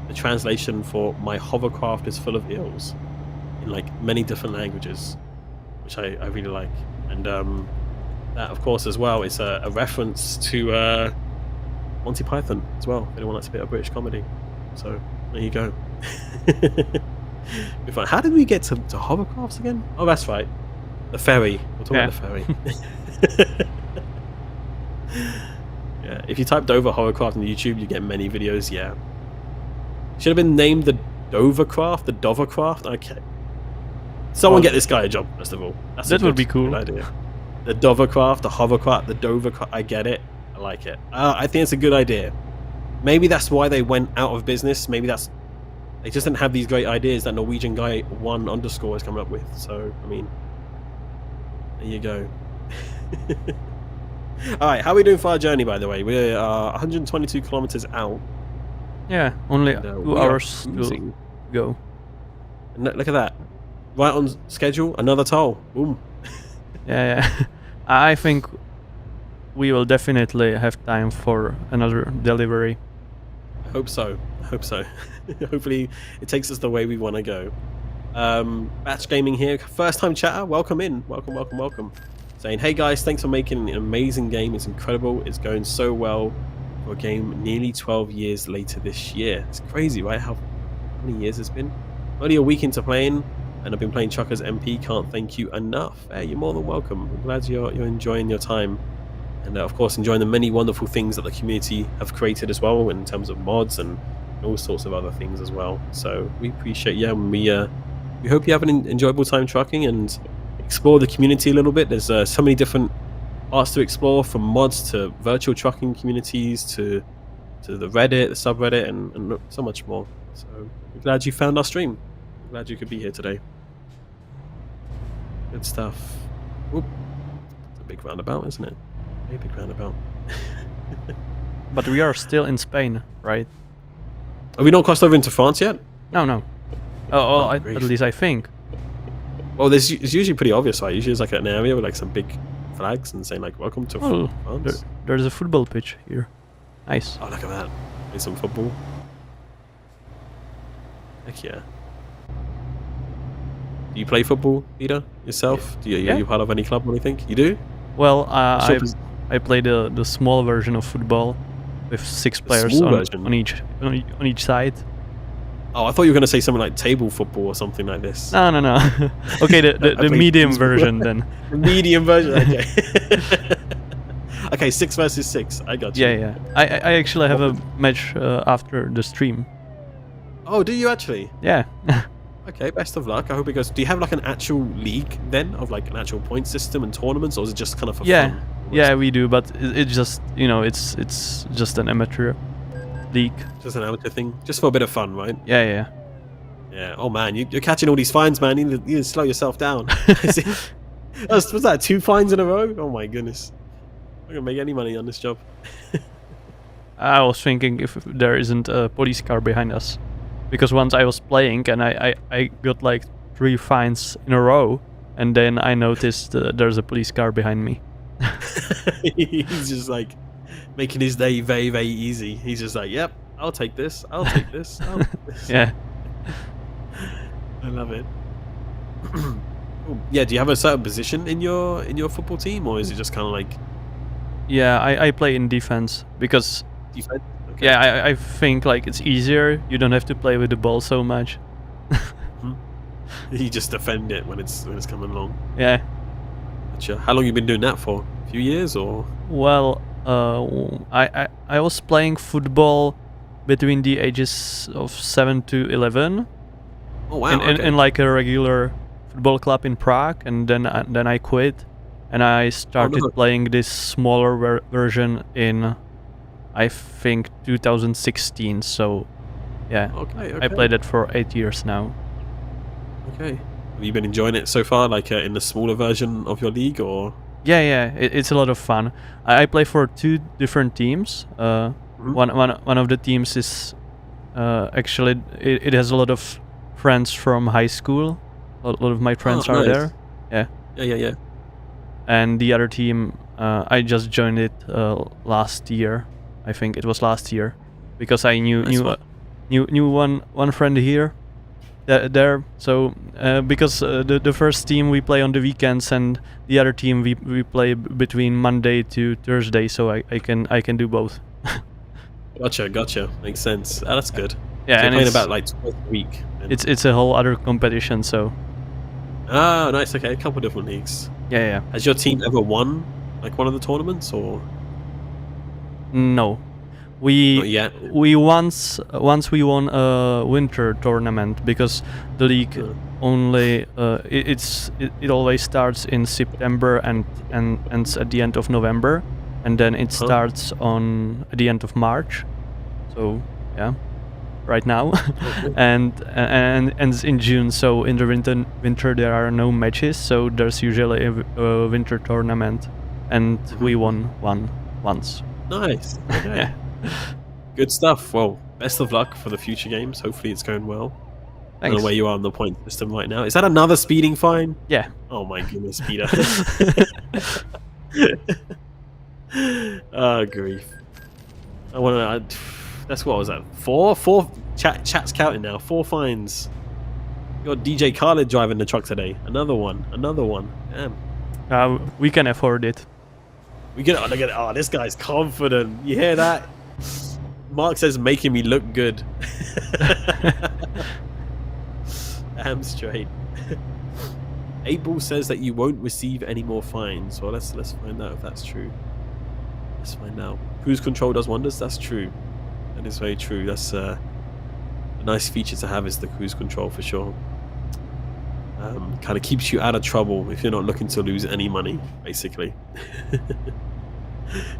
the translation for "my hovercraft is full of ills" in like many different languages, which I really like. And that of course as well is a reference to Monty Python as well, if anyone likes a bit of British comedy. So there you go. How did we get to hovercrafts again? Oh, that's right, the ferry. We're talking about the ferry. Yeah, if you type Dover hovercraft on YouTube, you get many videos. Yeah, should have been named the Dovercraft, the Dovercraft. Okay, someone get this guy a job first of all. That would be cool. Good idea. The Dovercraft, the hovercraft, the Dovercraft. I get it. I like it. I think it's a good idea. Maybe that's why they went out of business. Maybe they just didn't have these great ideas that Norwegian guy 1_ is coming up with. So I mean, there you go. All right, how are we doing for our journey? By the way, we're 122 kilometers out. Yeah, only And, 2 we are hours to cruising. go. And look at that, right on schedule. Another toll. Boom. Yeah. I think we will definitely have time for another delivery. I hope so. Hopefully, it takes us the way we want to go. Batch Gaming here, first time chatter. Welcome in. Welcome. Saying, hey guys, thanks for making an amazing game. It's incredible. It's going so well for a game nearly 12 years later this year. It's crazy, right? How many years it's been? Only a week into playing, and I've been playing Truckers MP. Can't thank you enough. Hey, you're more than welcome. I'm glad you're enjoying your time, and of course enjoying the many wonderful things that the community have created as well in terms of mods and all sorts of other things as well. So we appreciate you, and we hope you have an enjoyable time trucking and explore the community a little bit. There's so many different parts to explore, from mods to virtual trucking communities to the Reddit, the subreddit, and so much more. So we're glad you found our stream. I'm glad you could be here today. Good stuff. Whoop. It's a big roundabout, isn't it? A big roundabout. But we are still in Spain, right? Have we not crossed over into France yet? No. At least I think. Well, it's usually pretty obvious, right? Usually it's like an area with like some big flags and saying like, welcome to France. There's a football pitch here. Nice. Oh, look at that. Play some football. Heck yeah. Do you play football, Peter, yourself? Are you part of any club or anything? You do? Well, I play the small version of football with 6 players on each side. Oh, I thought you were going to say something like table football or something like this. No. Okay, the medium version then. The medium version, okay. Okay, 6 versus 6. I got you. Yeah. I actually have a match after the stream. Oh, do you actually? Yeah. Okay, best of luck. I hope it goes. Do you have like an actual league then, of like an actual point system and tournaments, or is it just kind of for fun? Yeah, we do, but it's just, it's just an amateur league. Just an amateur thing, just for a bit of fun, right? Yeah. Oh man, you're catching all these fines, man. You need to slow yourself down. Was that 2 fines in a row? Oh my goodness. I'm not gonna make any money on this job. I was thinking if there isn't a police car behind us, because once I was playing and I got like 3 fines in a row, and then I noticed there's a police car behind me. He's just like making his day very, very easy. He's just like, yep, I'll take this. I'll take this. Yeah. I love it. Yeah, do you have a certain position in your football team, or is it just kind of like? Yeah, I play in defense because. Defense? Okay. Yeah, I think like it's easier. You don't have to play with the ball so much. You just defend it when it's coming along. Yeah. Gotcha. How long have you been doing that for? A few years or? Well, I was playing football between the ages of 7 to 11. Oh wow! In like a regular football club in Prague, and then I quit, and I started playing this smaller version in, I think, 2016. So, yeah. Okay. I played it for 8 years now. Okay. Have you been enjoying it so far, like in the smaller version of your league, or? Yeah. It's a lot of fun. I play for 2 different teams. One of the teams is actually it has a lot of friends from high school. A lot of my friends are there. Yeah. Yeah. And the other team, I just joined it last year. I think it was last year, because I knew one friend here. There. So because the first team we play on the weekends, and the other team we play between Monday to Thursday. So I can do both. Gotcha. Makes sense. That's good. Yeah, so and playing about like twice a week. It's a whole other competition. So. Oh, nice. Okay, a couple different leagues. Yeah. Has your team ever won like one of the tournaments, or? No. Not yet. We once we won a winter tournament, because the league only it always starts in September and ends at the end of November, and then it starts at the end of March. So yeah, right now, and ends in June. So in the winter there are no matches. So there's usually a winter tournament, and we won one once. Nice. Okay. Yeah. Good stuff. Well, best of luck for the future games. Hopefully it's going well. Thanks. I don't know where you are on the point system right now. Is that another speeding fine? Yeah. Oh my goodness, Peter. Oh, grief. That's what was that? 4? Chat's counting now. 4 fines. You got DJ Khaled driving the truck today. Another one. Damn. We can afford it. Look at it. Oh, this guy's confident. You hear that? Mark says making me look good. Damn straight. 8ball says that you won't receive any more fines. Well, let's find out if that's true. Let's find out. Cruise control does wonders. That's true. That is very true. That's a nice feature to have, is the cruise control for sure. Kind of keeps you out of trouble if you're not looking to lose any money, basically.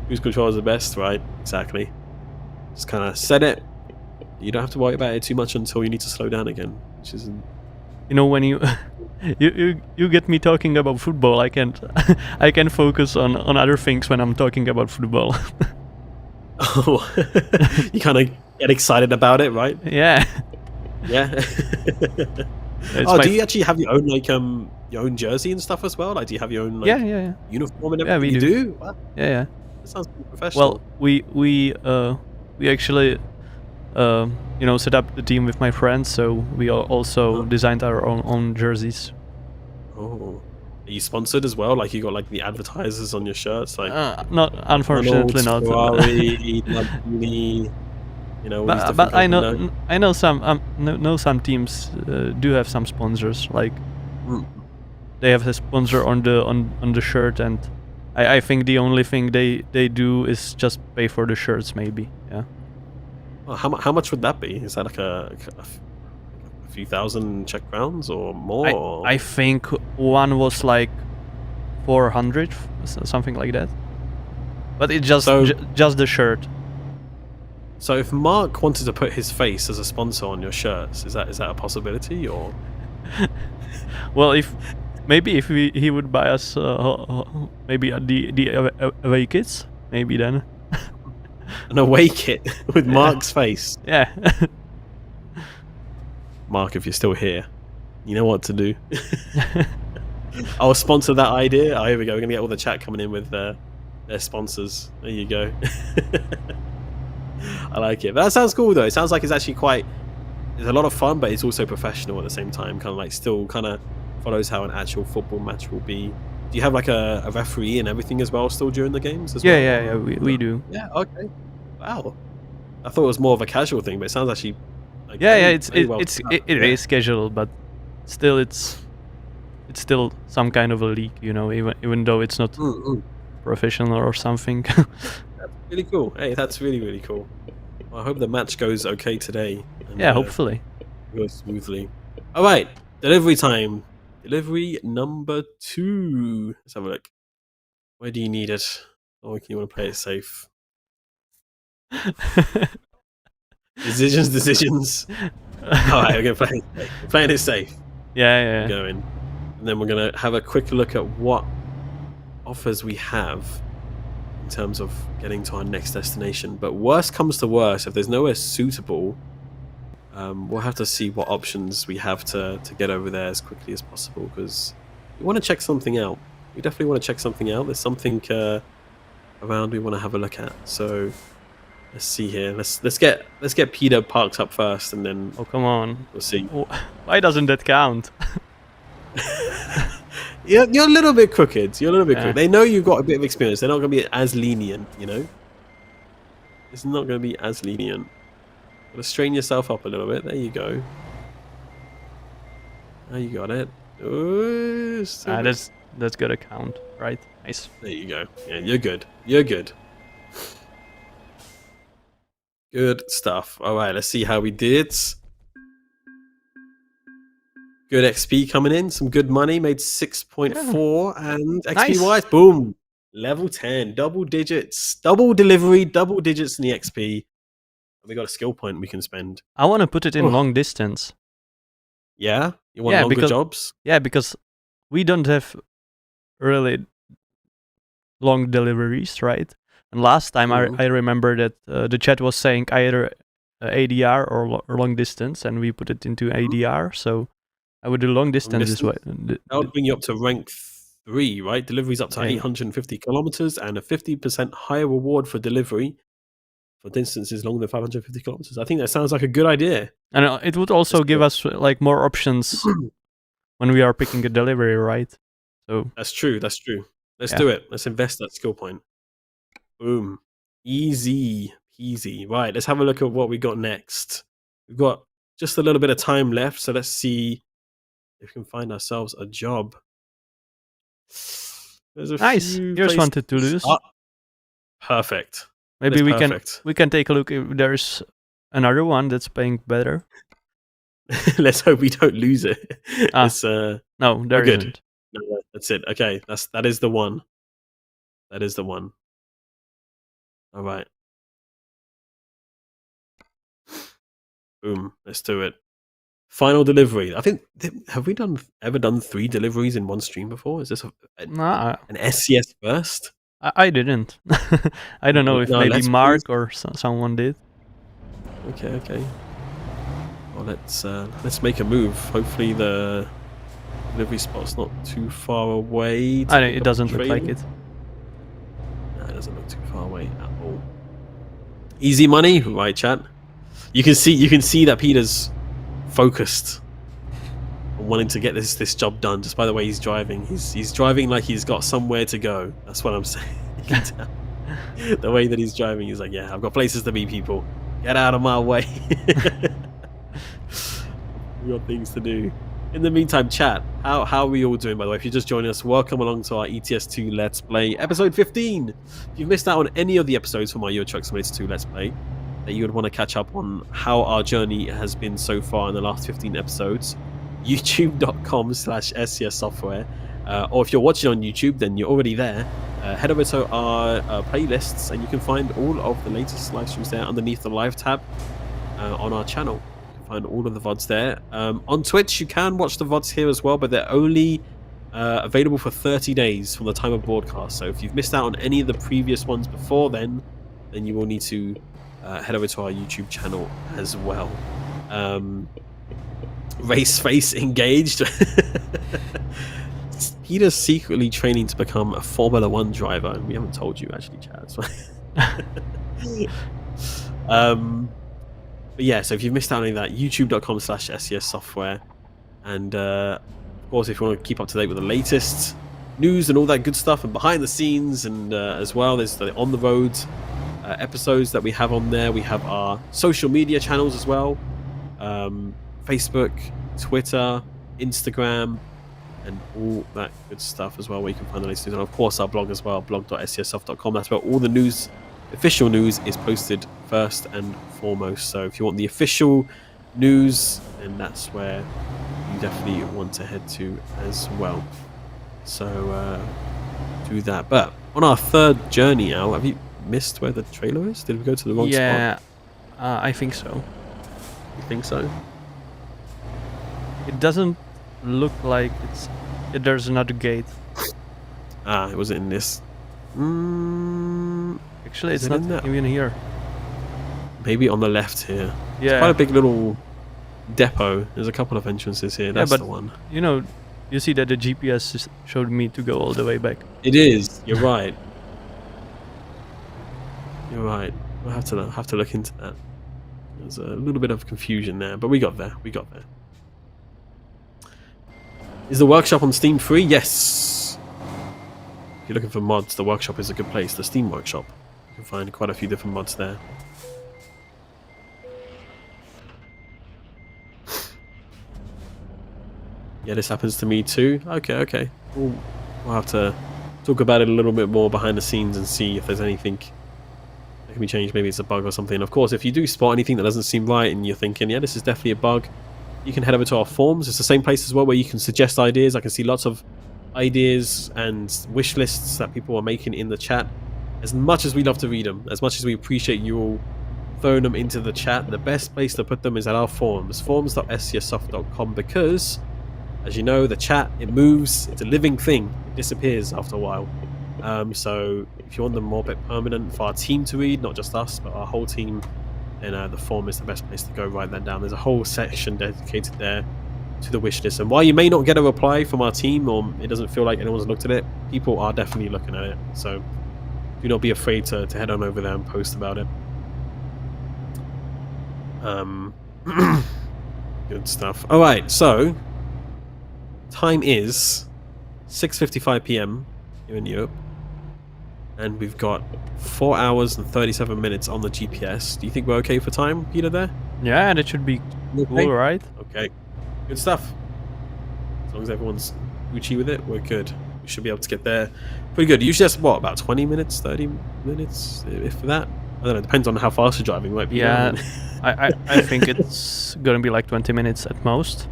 Cruise control is the best, right? Exactly. Just kind of set it. You don't have to worry about it too much until you need to slow down again, which isn't. You know, when you you get me talking about football, I can't I can focus on other things when I'm talking about football. Oh, you kind of get excited about it, right? Yeah. Yeah. Oh, do you actually have your own your own jersey and stuff as well? Like, do you have your own yeah. uniform and everything? Yeah, we you do. Wow. Yeah. That sounds pretty professional. Well, we actually set up the team with my friends, so we also designed our own jerseys. Oh, are you sponsored as well? Like, you got like the advertisers on your shirts, like not unfortunately Renault, not. Ferrari, Lamborghini, but I know some know some teams do have some sponsors. Like they have a sponsor on the shirt, and I think the only thing they do is just pay for the shirts, maybe. Yeah. Well, how much would that be? Is that like a few thousand Czech crowns or more? I think one was like 400, something like that. But it's just just the shirt. So if Mark wanted to put his face as a sponsor on your shirts, is that a possibility, or? Well, if he would buy us maybe the away kits, maybe then. An away kit with Mark's face. Yeah. Mark, if you're still here, you know what to do. I'll sponsor that idea. Oh, here we go. We're gonna get all the chat coming in with their sponsors. There you go. I like it. But that sounds cool though. It sounds like it's actually it's a lot of fun, but it's also professional at the same time. Kind of like still kind of follows how an actual football match will be. Do you have like a referee and everything as well still during the games as well? Yeah, we do. Yeah, okay. Wow. I thought it was more of a casual thing, but it sounds actually like it is casual, but still it's still some kind of a league, even though it's not professional or something. That's really cool. Hey, that's really cool. Well, I hope the match goes okay today. And, yeah, hopefully. Goes smoothly. All right, delivery time. Delivery number 2. Let's have a look. Where do you need it? Or you want to play it safe? Decisions. All right, we're gonna play it safe. We're playing it safe. Yeah. Going, and then we're gonna have a quick look at what offers we have in terms of getting to our next destination. But worst comes to worst, if there's nowhere suitable, we'll have to see what options we have to get over there as quickly as possible, because we want to check something out. We definitely want to check something out. There's something around we want to have a look at. So let's see here. Let's get Peter parked up first, and then come on, we'll see. Why doesn't that count? You're a little bit crooked. Crooked. They know you've got a bit of experience. They're not going to be as lenient, It's not going to be as lenient. Got to strain yourself up a little bit. There you go. Now you got it. That's gotta count, right? Nice. There you go. Yeah, you're good. You're good. Good stuff. All right, let's see how we did. Good XP coming in. Some good money. Made 6.4 and XP wise, boom. Level 10. Double digits. Double delivery. Double digits in the XP. We got a skill point we can spend. I want to put it in long distance. Yeah? You want longer jobs? Yeah, because we don't have really long deliveries, right? And last time I remember that the chat was saying either ADR or long distance, and we put it into ADR. So I would do long distance as well. That would bring you up to rank 3, right? Deliveries up to 850 kilometers and a 50% higher reward for delivery for distances longer than 550 kilometers. I think that sounds like a good idea. And it would also give us like more options when we are picking a delivery, right? So that's true. Let's do it. Let's invest that skill point. Boom. Easy peasy. Right, let's have a look at what we got next. We've got just a little bit of time left, so let's see if we can find ourselves a job. There's a Nice. few Here's places. one to lose. Perfect. Maybe we perfect. can take a look if there's another one that's paying better. Let's hope we don't lose it. No, there isn't. No, that's it. Okay, that is the one. That is the one. All right. Boom. Let's do it. Final delivery. I think have we ever done 3 deliveries in one stream before? Is this an SCS first? I didn't. I don't know if maybe Mark or someone did. Okay. Well, let's make a move. Hopefully the delivery spot's not too far away. I know it doesn't look like it. No, it doesn't look too far away at all. Easy money, right, chat? You can see that Peter's focused on wanting to get this job done. Just by the way he's driving, he's driving like he's got somewhere to go. That's what I'm saying. You can tell. The way that he's driving, he's like, yeah, I've got places to be, people. Get out of my way. We got things to do. In the meantime, chat, how are we all doing, by the way? If you're just joining us, welcome along to our ETS2 Let's Play, episode 15. If you've missed out on any of the episodes from our Euro Truck Simulator 2 Let's Play, that you would want to catch up on how our journey has been so far in the last 15 episodes, youtube.com/SCS software. Or if you're watching on YouTube, then you're already there. Head over to our playlists and you can find all of the latest live streams there underneath the live tab on our channel. You can find all of the VODs there. On Twitch, you can watch the VODs here as well, but they're only available for 30 days from the time of broadcast. So if you've missed out on any of the previous ones before then you will need to head over to our YouTube channel as well. Race face engaged. Peter's secretly training to become a Formula 1 driver, and we haven't told you actually, Chad. But yeah, so if you've missed out on any of that, youtube.com/SCS software, and of course, if you want to keep up to date with the latest news and all that good stuff, and behind the scenes, and as well, there's the on the road episodes that we have on there. We have our social media channels as well, Facebook, Twitter, Instagram, and all that good stuff as well, where you can find the latest news. And of course our blog as well, blog.scsoft.com. That's where all the news, official news, is posted first and foremost. So if you want the official news, then that's where you definitely want to head to as well. So do that. But on our third journey out, have you missed where the trailer is? Did we go to the wrong spot? Yeah, I think so. You think so? It doesn't look like there's another gate. It was in this. Actually, it's not even here. Maybe on the left here. Yeah. It's quite a big little depot. There's a couple of entrances here. That's the one. You know, you see that the GPS showed me to go all the way back. It is. You're right. You're right. We'll have to look into that. There's a little bit of confusion there, but we got there. Is the workshop on Steam free? Yes. If you're looking for mods, the workshop is a good place. The Steam workshop. You can find quite a few different mods there. Yeah, this happens to me too. Okay. We'll have to talk about it a little bit more behind the scenes and see if there's anything that can be changed. Maybe it's a bug or something. Of course, if you do spot anything that doesn't seem right and you're thinking, yeah, this is definitely a bug, you can head over to our forums. It's the same place as well where you can suggest ideas. I can see lots of ideas and wish lists that people are making in the chat. As much as we love to read them, as much as we appreciate you all throwing them into the chat, the best place to put them is at our forums, forums.scsoft.com, because, as you know, the chat, it moves, it's a living thing, it disappears after a while. So if you want them more a bit permanent for our team to read, not just us, but our whole team, then the forum is the best place to go. Write that down. There's a whole section dedicated there to the wish list, and while you may not get a reply from our team, or it doesn't feel like anyone's looked at it, people are definitely looking at it, so do not be afraid to head on over there and post about it. Good stuff. Alright, so time is 6:55 PM here in Europe, and we've got 4 hours and 37 minutes on the GPS. Do you think we're okay for time, Peter, there? Yeah, that should be cool, right? Okay, good stuff. As long as everyone's Gucci with it, we're good. We should be able to get there pretty good. Usually that's what, about 20 minutes, 30 minutes, if that. I don't know. Depends on how fast you're driving. Might be. Yeah, I think it's gonna be like 20 minutes at most.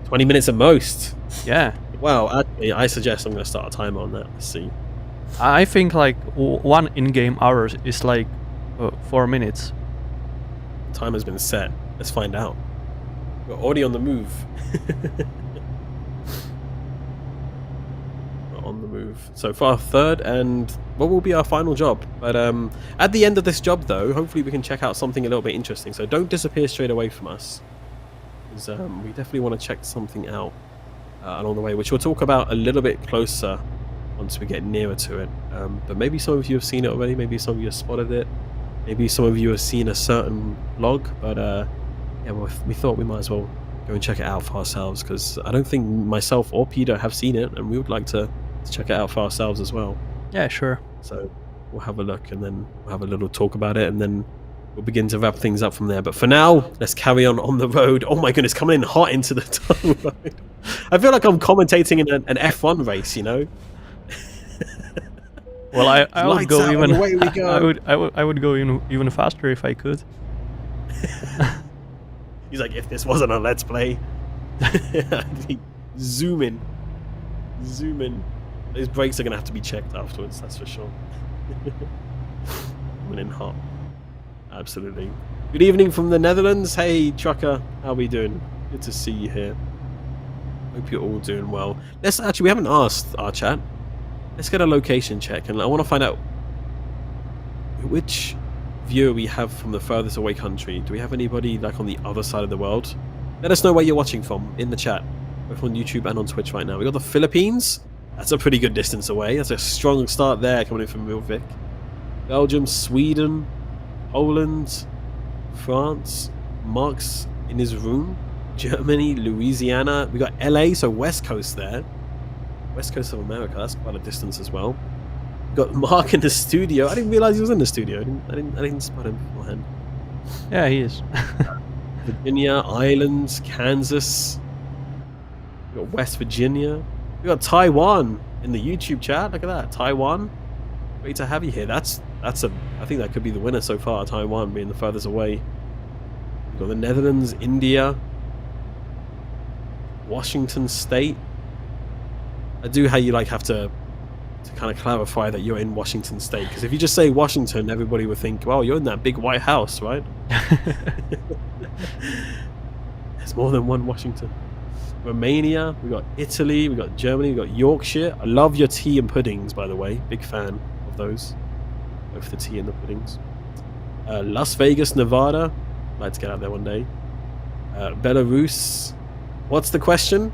20 minutes at most. Yeah. Well, actually, I suggest I'm going to start a timer on that. Let's see. I think like one in-game hour is like 4 minutes. Timer's been set. Let's find out. We're already on the move. We're on the move. So for our third and what will be our final job. But at the end of this job, though, hopefully we can check out something a little bit interesting. So don't disappear straight away from us. Because we definitely want to check something out along the way, which we'll talk about a little bit closer once we get nearer to it. But maybe some of you have seen it already. Maybe some of you have spotted it. Maybe some of you have seen a certain vlog. But yeah, well, we thought we might as well go and check it out for ourselves, because I don't think myself or Peter have seen it, and we would like to check it out for ourselves as well. Yeah, sure. So we'll have a look, and then we'll have a little talk about it, and then we'll begin to wrap things up from there. But for now, let's carry on the road. Oh my goodness, coming in hot into the tunnel road. I feel like I'm commentating in an F1 race, you know? Well, I would go even. Away we go. I would go even faster if I could. He's like, if this wasn't a Let's Play. Zoom in. Those brakes are gonna have to be checked afterwards, that's for sure. Coming in hot. Absolutely. Good evening from the Netherlands. Hey, trucker, how we doing? Good to see you here. Hope you're all doing well. We haven't asked our chat. Let's get a location check, and I want to find out which viewer we have from the furthest away country. Do we have anybody like on the other side of the world? Let us know where you're watching from in the chat, both on YouTube and on Twitch right now. We got the Philippines. That's a pretty good distance away. That's a strong start there coming in from Milvik. Belgium, Sweden, Poland, France, Mark's in his room, Germany, Louisiana. We got LA, so West Coast there. West Coast of America, that's quite a distance as well. We got Mark in the studio. I didn't realize he was in the studio. I didn't spot him beforehand. Yeah, he is. Virginia, Islands, Kansas. We got West Virginia. We got Taiwan in the YouTube chat. Look at that, Taiwan. Great to have you here. I think that could be the winner so far. Taiwan being the furthest away. We've got the Netherlands, India, Washington State. I do how you like have to kind of clarify that you're in Washington State, because if you just say Washington, everybody would think, well, you're in that big White House, right? There's more than one Washington. Romania, we got Italy, we got Germany, we got Yorkshire. I love your tea and puddings, by the way. Big fan of those. Both the tea and the puddings. Las Vegas, Nevada. I'd like to get out there one day. Belarus. What's the question?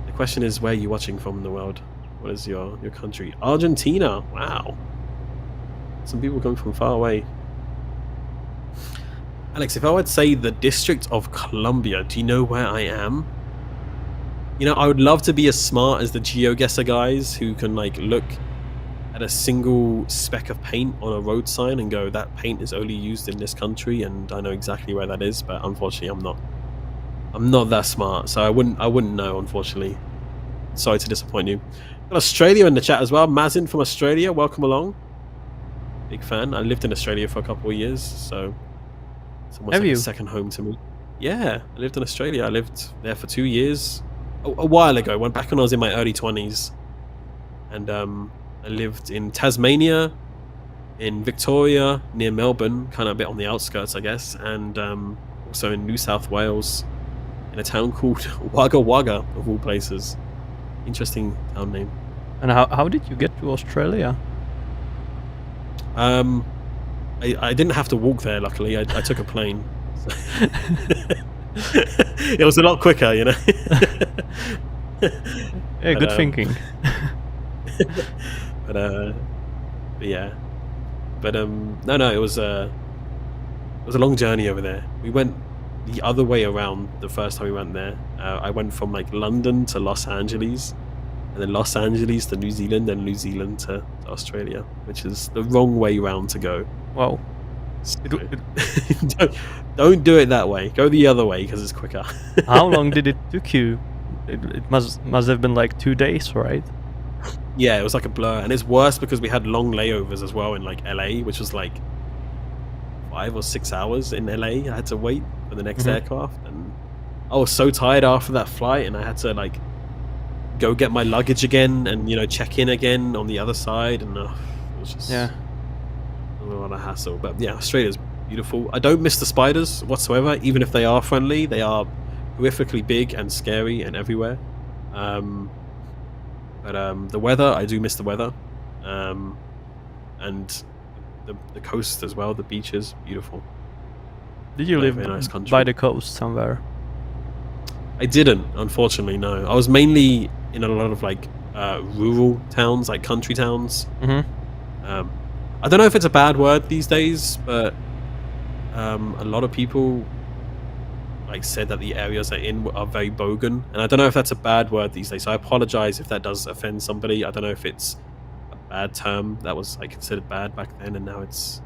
The question is, where are you watching from in the world? What is your country? Argentina. Wow. Some people coming from far away. Alex, if I would say the District of Columbia, do you know where I am? You know, I would love to be as smart as the GeoGuessr guys who can like look at a single speck of paint on a road sign and go, that paint is only used in this country, and I know exactly where that is. But unfortunately, I'm not that smart, so I wouldn't know, unfortunately. Sorry to disappoint you. Got Australia in the chat as well. Mazin from Australia, welcome along. Big fan. I lived in Australia for a couple of years, so it's almost like a second home to me. Yeah, I lived in Australia. I lived there for 2 years. A while ago, went back when I was in my early 20s. And I lived in Tasmania, in Victoria, near Melbourne, kind of a bit on the outskirts, I guess, and also in New South Wales, in a town called Wagga Wagga, of all places. Interesting town name. And how did you get to Australia? I didn't have to walk there, luckily. I took a plane. It was a lot quicker, you know. Yeah, good thinking. but yeah. But no, it was a long journey over there. We went the other way around the first time we went there. I went from like London to Los Angeles, and then Los Angeles to New Zealand, and New Zealand to Australia, which is the wrong way round to go. Wow. So, don't do it that way. Go the other way because it's quicker. How long did it took you it must have been like 2 days, right? Yeah, it was like a blur, and it's worse because we had long layovers as well in like LA, which was like 5 or 6 hours in LA. I had to wait for the next aircraft, and I was so tired after that flight, and I had to like go get my luggage again, and check in again on the other side, and it was just a lot of hassle. But yeah, Australia's beautiful. I don't miss the spiders whatsoever, even if they are friendly. They are horrifically big and scary and everywhere. But the weather, I do miss the weather, and the coast as well. The beaches, beautiful. Did you live nice country. by the coast somewhere? I didn't, unfortunately. No, I was mainly in a lot of like rural towns, like country towns. I don't know if it's a bad word these days, but a lot of people like said that the areas they're in are very bogan, and I don't know if that's a bad word these days. So I apologize if that does offend somebody. I don't know if it's a bad term that was considered bad back then, and now it's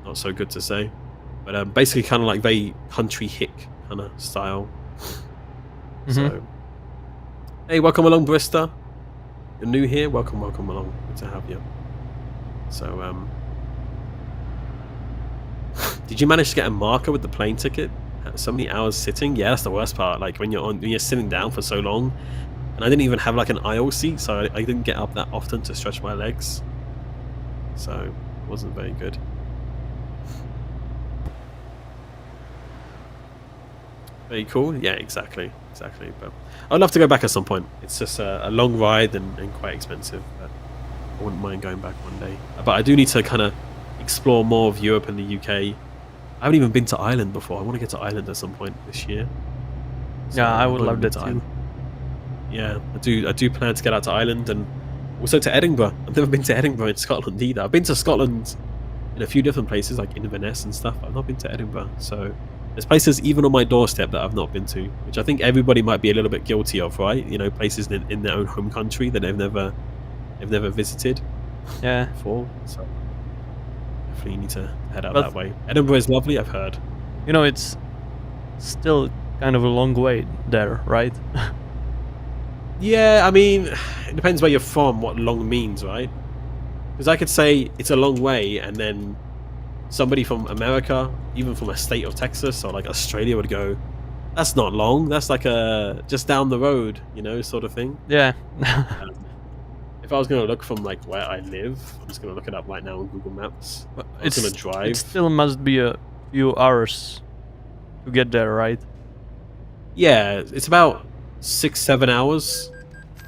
not so good to say. But basically, kind of like very country hick kind of style. So, hey, welcome along, Barista. You're new here. Welcome along. Good to have you. So, did you manage to get a marker with the plane ticket? So many hours sitting. Yeah, that's the worst part. Like when you're sitting down for so long, and I didn't even have like an aisle seat, so I didn't get up that often to stretch my legs. So it wasn't very good. Very cool. Yeah, exactly. But I'd love to go back at some point. It's just a long ride and quite expensive. But I wouldn't mind going back one day. But I do need to kind of explore more of Europe and the UK. I haven't even been to Ireland before. I want to get to Ireland at some point this year. So yeah, I would love that too. Yeah, I do plan to get out to Ireland and also to Edinburgh. I've never been to Edinburgh in Scotland either. I've been to Scotland in a few different places, like Inverness and stuff. I've not been to Edinburgh. So there's places even on my doorstep that I've not been to, which I think everybody might be a little bit guilty of, right? Places in their own home country that they've never visited before. So definitely need to head out that way. Edinburgh is lovely, I've heard. It's still kind of a long way there, right? Yeah, I mean, it depends where you're from, what long means, right? Because I could say it's a long way, and then somebody from America, even from a state of Texas or like Australia, would go, that's not long, that's like just down the road, sort of thing. Yeah. If I was going to look from like where I live, I'm just going to look it up right now on Google Maps. It's going to drive. It still must be a few hours to get there, right? Yeah, it's about 6-7 hours.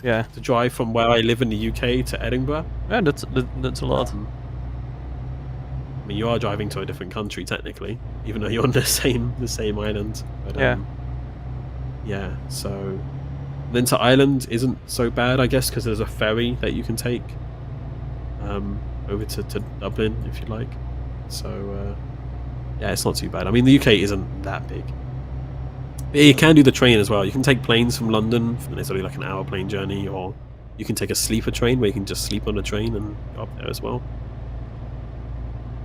Yeah. To drive from where I live in the UK to Edinburgh. Yeah, that's a lot. I mean, you are driving to a different country technically, even though you're on the same island. But, yeah. So then to Ireland isn't so bad, I guess, because there's a ferry that you can take over to Dublin if you like. So yeah, it's not too bad. I mean, the UK isn't that big. But you can do the train as well. You can take planes from London, and it's only like an hour plane journey, or you can take a sleeper train where you can just sleep on the train and go up there as well.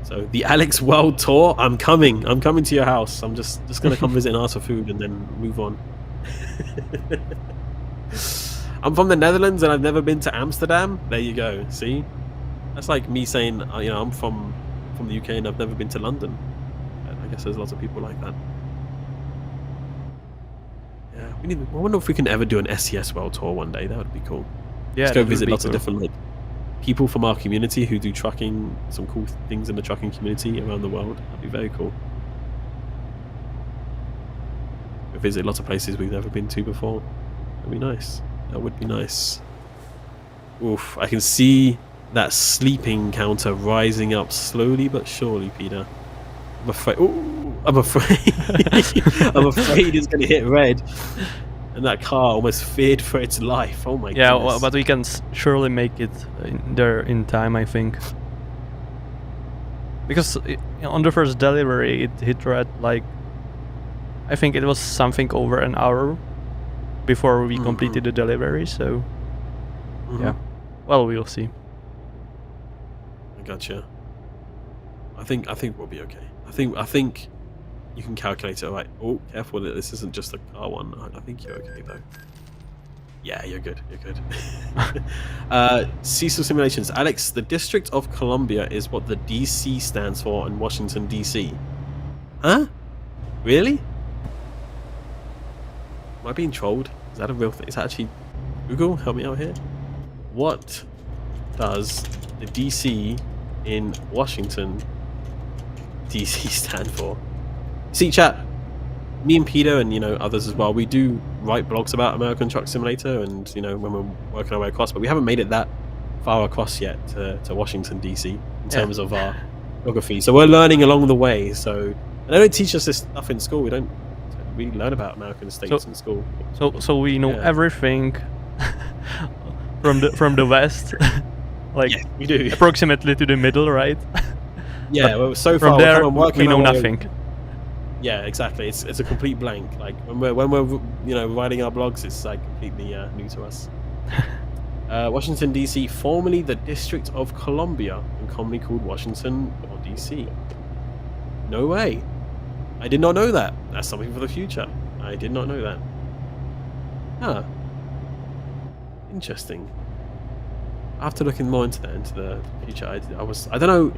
So the Alex World Tour, I'm coming to your house. I'm just gonna come visit and ask for food and then move on. I'm from the Netherlands and I've never been to Amsterdam. There you go. See, that's like me saying, I'm from the UK and I've never been to London. I guess there's lots of people like that. Yeah, I wonder if we can ever do an SES World Tour one day. That would be cool. Yeah, just go visit lots of different people from our community who do trucking, some cool things in the trucking community around the world. That'd be very cool. We visit lots of places we've never been to before. That'd be nice. That would be nice. Oof, I can see that sleeping counter rising up slowly but surely, Peter. I'm afraid. I'm afraid it's going to hit red. And that car almost feared for its life. Oh my god. Yeah, well, but we can surely make it there in time, I think. Because on the first delivery, it hit red like, I think it was something over an hour before we completed the delivery. So yeah, well, we'll see. I gotcha. I think we'll be okay. I think you can calculate it right. Oh, careful that this isn't just a car one. I think you're okay though. Yeah, you're good. You're good. Cecil Simulations. Alex, the District of Columbia is what the DC stands for in Washington, DC. Huh? Really? Am I being trolled? Is that a real thing? Is that actually... Google, help me out here. What does the DC in Washington, DC stand for? See, chat. Me and Peter and, others as well, we do write blogs about American Truck Simulator and, when we're working our way across, but we haven't made it that far across yet to Washington, DC in terms of our geography. So we're learning along the way. So they don't teach us this stuff in school. We don't really learn about American states in school. So we know everything from the west, like we do. Approximately to the middle, right? Yeah, well, so far from there we know nothing. Yeah, exactly. It's a complete blank. Like when we're writing our blogs, it's like completely new to us. Washington DC, formerly the District of Columbia, and commonly called Washington or DC. No way. I did not know that. That's something for the future. I did not know that. Huh. Interesting. I have to look more into that, into the future. I don't know.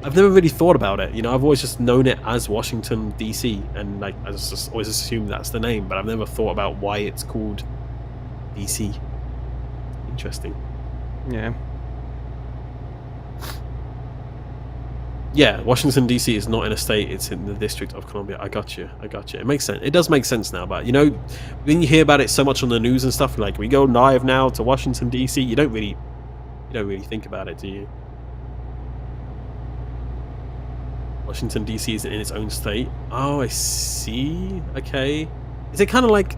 I've never really thought about it. I've always just known it as Washington DC, and I just always assumed that's the name. But I've never thought about why it's called DC. Interesting. Yeah. Yeah, Washington DC is not in a state; it's in the District of Columbia. I got you. It makes sense. It does make sense now. But when you hear about it so much on the news and stuff, like we go live now to Washington DC, you don't really think about it, do you? Washington DC is in its own state. Oh, I see. Okay. Is it kind of like,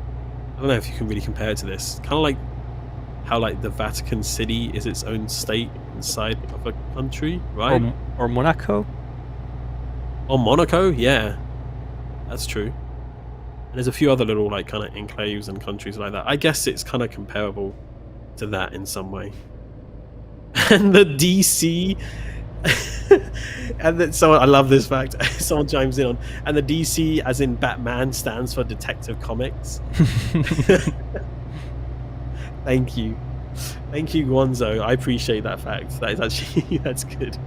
I don't know if you can really compare it to this. Kind of like how the Vatican City is its own state inside of a country, right? Or Monaco. Or Monaco, yeah. That's true. And there's a few other little kind of enclaves and countries like that. I guess it's kind of comparable to that in some way. And the DC... and then I love this fact. Someone chimes in on, and the DC, as in Batman, stands for Detective Comics. Thank you, Gonzo. I appreciate that fact. That is actually that's good.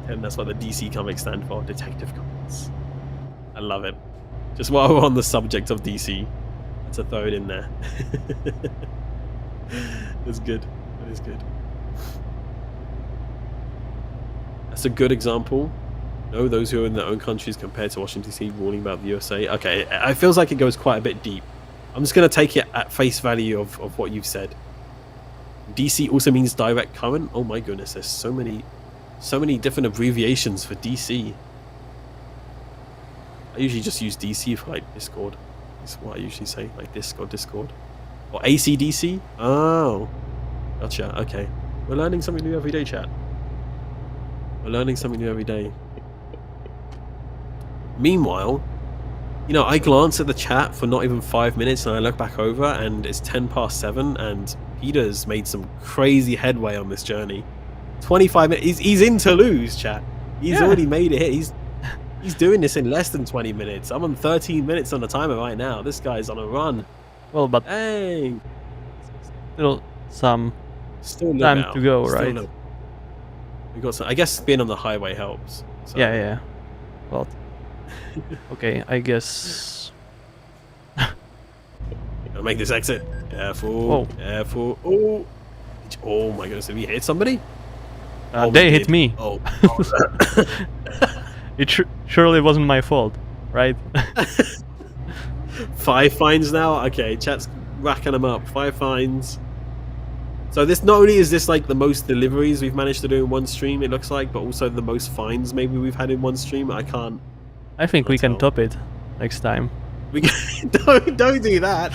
And that's what the DC Comics stand for, Detective Comics. I love it. Just while we're on the subject of DC, to throw it in there. That's good. That is good. That's a good example. No, those who are in their own countries compared to Washington DC ruling about the USA. Okay, it feels like it goes quite a bit deep. I'm just going to take it at face value of what you've said. DC also means direct current. Oh my goodness, there's so many different abbreviations for DC. I usually just use DC for Discord. That's what I usually say, Discord. Or ACDC. Oh, gotcha. Okay, we're learning something new every day, chat. We're learning something new every day. Meanwhile, I glance at the chat for not even 5 minutes and I look back over and it's 7:10 and Peter's made some crazy headway on this journey. 25 minutes. He's in Toulouse, chat. He's already made it. He's doing this in less than 20 minutes. I'm on 13 minutes on the timer right now. This guy's on a run. Well, but dang. Still time to go, right? We got some. I guess being on the highway helps. So. Yeah. Well, okay, I guess. I'll make this exit. Careful. Whoa. Careful. Oh my goodness! Have you hit somebody? They hit me. Oh. It surely wasn't my fault, right? 5 fines now. Okay, chat's racking them up. 5 fines. So this not only is this the most deliveries we've managed to do in one stream, it looks like, but also the most fines maybe we've had in one stream. I think we can top it next time. We don't do that.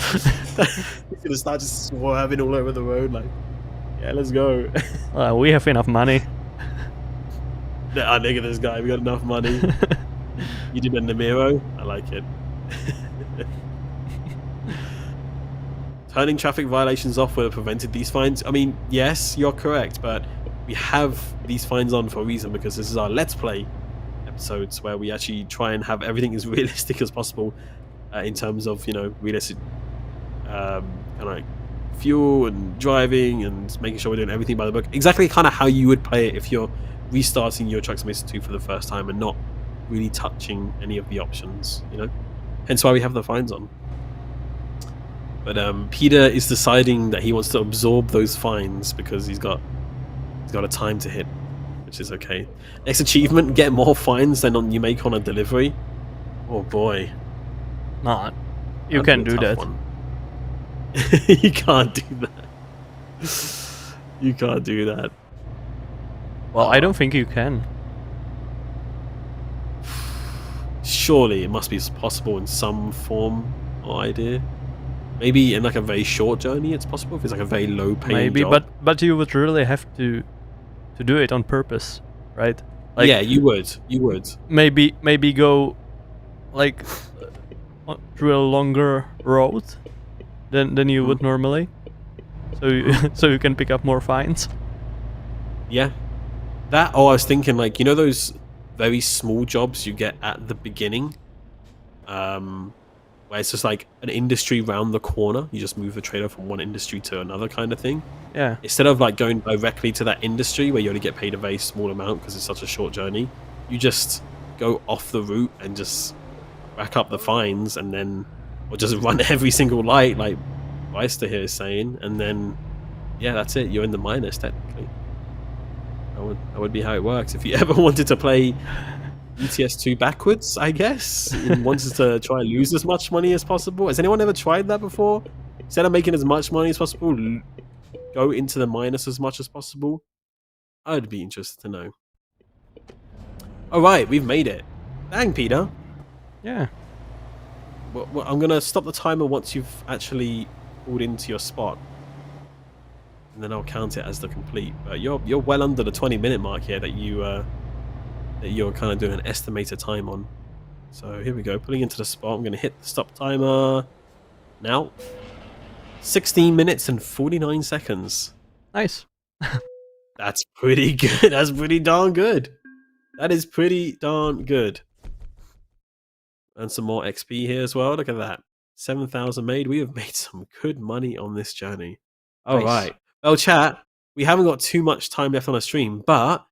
We're gonna start just swerving all over the road. Yeah, let's go. We have enough money. Look at this guy. We got enough money. You did a Namiro. I like it. Turning traffic violations off would have prevented these fines. I mean, yes, you're correct, but we have these fines on for a reason because this is our Let's Play episodes where we actually try and have everything as realistic as possible in terms of, realistic kind of like fuel and driving and making sure we're doing everything by the book. Exactly kind of how you would play it if you're restarting your Truck Simulator 2 for the first time and not really touching any of the options, you know? Hence why we have the fines on. But Peter is deciding that he wants to absorb those fines because he's got a time to hit, which is okay. Next achievement, get more fines than you make on a delivery. Oh boy. Nah, you can do that. You can't do that. You can't do that. Well, I don't think you can. Surely it must be possible in some form or idea. Maybe in like a very short journey it's possible if it's like a very low paying job. but you would really have to do it on purpose, right? Like, yeah, you would. Maybe go like through a longer road than you would normally, so you can pick up more fines. Yeah, that. Oh, I was thinking like, you know those very small jobs you get at the beginning, where it's just like an industry round the corner. You just move the trailer from one industry to another kind of thing. Yeah. Instead of like going directly to that industry where you only get paid a very small amount because it's such a short journey, you just go off the route and just rack up the fines and then, or just run every single light like Weister here is saying, and then yeah, that's it. You're in the minus technically. That would be how it works if you ever wanted to play ETS2 backwards, I guess, and wanted to try and lose as much money as possible. Has anyone ever tried that before? Instead of making as much money as possible, go into the minus as much as possible? I'd be interested to know. Alright, we've made it. Dang, Peter. Yeah. Well, I'm going to stop the timer once you've actually pulled into your spot. And then I'll count it as the complete. But you're well under the 20-minute mark here that you're kind of doing an estimated time on. So here we go, pulling into the spot. I'm going to hit the stop timer now. 16 minutes and 49 seconds. Nice. That's pretty good. That's pretty darn good. That is pretty darn good. And some more XP here as well. Look at that. 7,000 made. We have made some good money on this journey. All right. Well, chat, we haven't got too much time left on our stream, but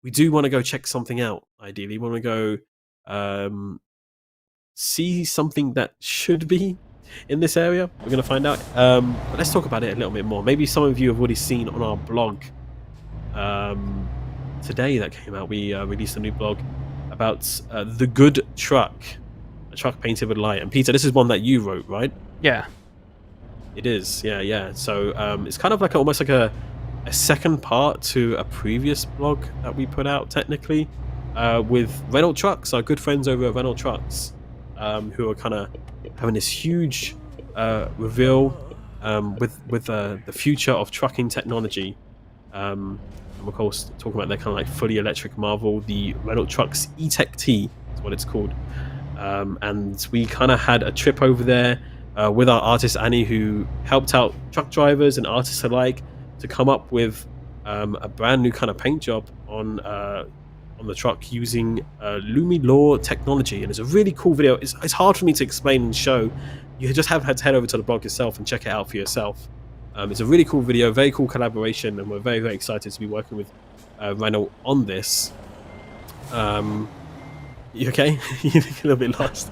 we do want to go check something out, ideally. We want to go see something that should be in this area. We're going to find out. But let's talk about it a little bit more. Maybe some of you have already seen on our blog today that came out. We released a new blog about the good truck, a truck painted with light. And Peter, this is one that you wrote, right? Yeah. It is, yeah. So it's kind of like almost like a second part to a previous blog that we put out, technically, with Renault Trucks, our good friends over at Renault Trucks, who are kind of having this huge reveal with the future of trucking technology. And of course, talking about their kind of like fully electric marvel, the Renault Trucks E-Tech T is what it's called. And we kind of had a trip over there with our artist Annie, who helped out truck drivers and artists alike to come up with a brand new kind of paint job on the truck using Lumilaw technology. And it's a really cool video. It's hard for me to explain and show. You just have to head over to the blog yourself and check it out for yourself. It's a really cool video, very cool collaboration, and we're very, very excited to be working with Renault on this. You okay? You're a little bit lost.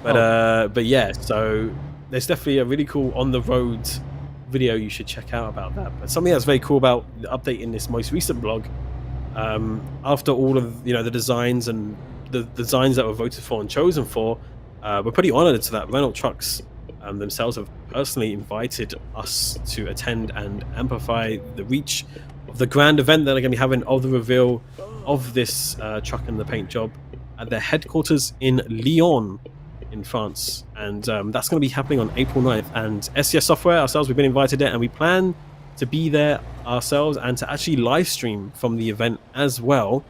But yeah, so there's definitely a really cool on the road video you should check out about that. But something that's very cool about the update in this most recent blog, after all of the designs and the designs that were voted for and chosen for, we're pretty honored to that Renault Trucks themselves have personally invited us to attend and amplify the reach of the grand event that they're going to be having of the reveal of this truck and the paint job at their headquarters in Lyon in France. And that's going to be happening on April 9th. And SCS Software ourselves, we've been invited there, and we plan to be there ourselves and to actually live stream from the event as well,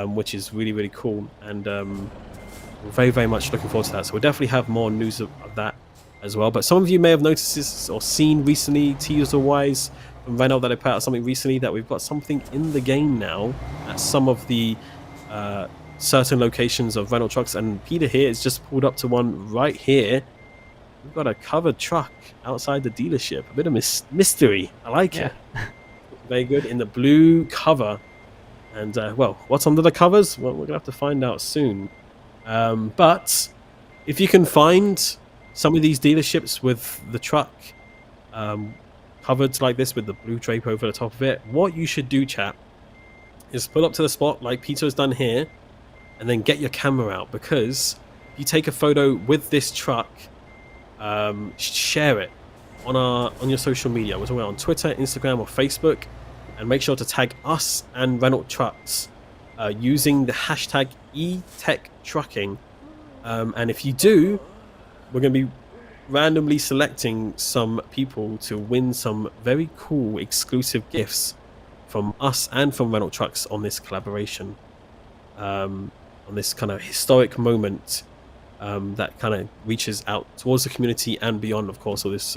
which is really, really cool. And we're very, very much looking forward to that. So we'll definitely have more news of that as well. But some of you may have noticed this or seen recently, teaser-wise, from Renault, that they put out something recently, that we've got something in the game now at some of the certain locations of Renault Trucks. And Peter here is just pulled up to one right here we've got a covered truck outside the dealership. A bit of mystery. I like it. Very good in the blue cover. And well, what's under the covers? Well, we're gonna have to find out soon. But if you can find some of these dealerships with the truck covered like this with the blue drape over the top of it, what you should do, chat, is pull up to the spot like Peter's done here, and then get your camera out, because if you take a photo with this truck, share it on your social media. We're talking on Twitter, Instagram, or Facebook, and make sure to tag us and Renault Trucks using the hashtag #eTechTrucking. And if you do, we're going to be randomly selecting some people to win some very cool exclusive gifts from us and from Renault Trucks on this collaboration, on this kind of historic moment that kind of reaches out towards the community and beyond, of course, for this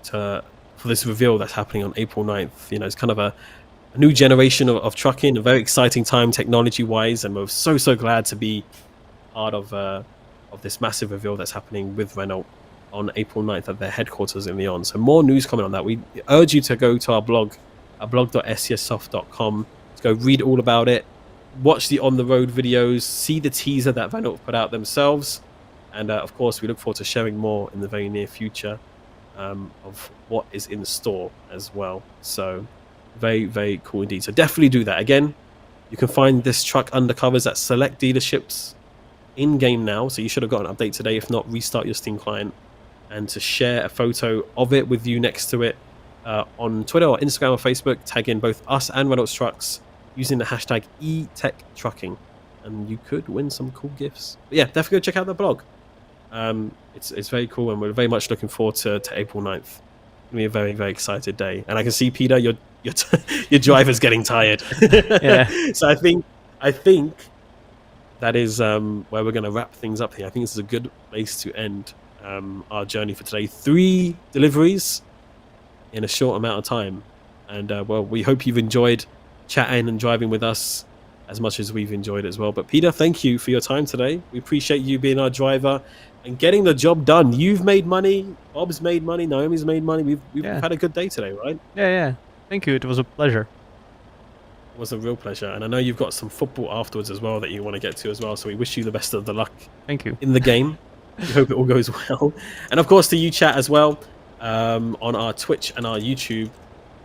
for this reveal that's happening on April 9th. You know, it's kind of a new generation of trucking, a very exciting time technology-wise, and we're so glad to be part of this massive reveal that's happening with Renault on April 9th at their headquarters in Lyon. So more news coming on that. We urge you to go to our blog, blog.scsoft.com, to go read all about it, watch the on-the-road videos, see the teaser that Renault put out themselves, and of course we look forward to sharing more in the very near future of what is in store as well. So very cool indeed. So definitely do that. Again, you can find this truck undercovers at select dealerships in-game now, so you should have got an update today. If not, restart your Steam client, and to share a photo of it with you next to it on Twitter or Instagram or Facebook, tag in both us and Renault Trucks using the hashtag #eTechTrucking, and you could win some cool gifts. But yeah, definitely go check out the blog. It's very cool, and we're very much looking forward to April 9th. It's gonna be a very excited day, and I can see, Peter, your driver's getting tired. Yeah. So I think that is where we're going to wrap things up here. I think this is a good place to end our journey for today. 3 deliveries in a short amount of time, and well, we hope you've enjoyed chatting and driving with us as much as we've enjoyed it as well. But Peter, thank you for your time today. We appreciate you being our driver and getting the job done. You've made money, Bob's made money, Naomi's made money. We've had a good day today, right? Yeah. Thank you. It was a pleasure. It was a real pleasure, and I know you've got some football afterwards as well that you want to get to as well, so we wish you the best of the luck. Thank you. In the game. We hope it all goes well, and of course to you, chat, as well, on our Twitch and our YouTube.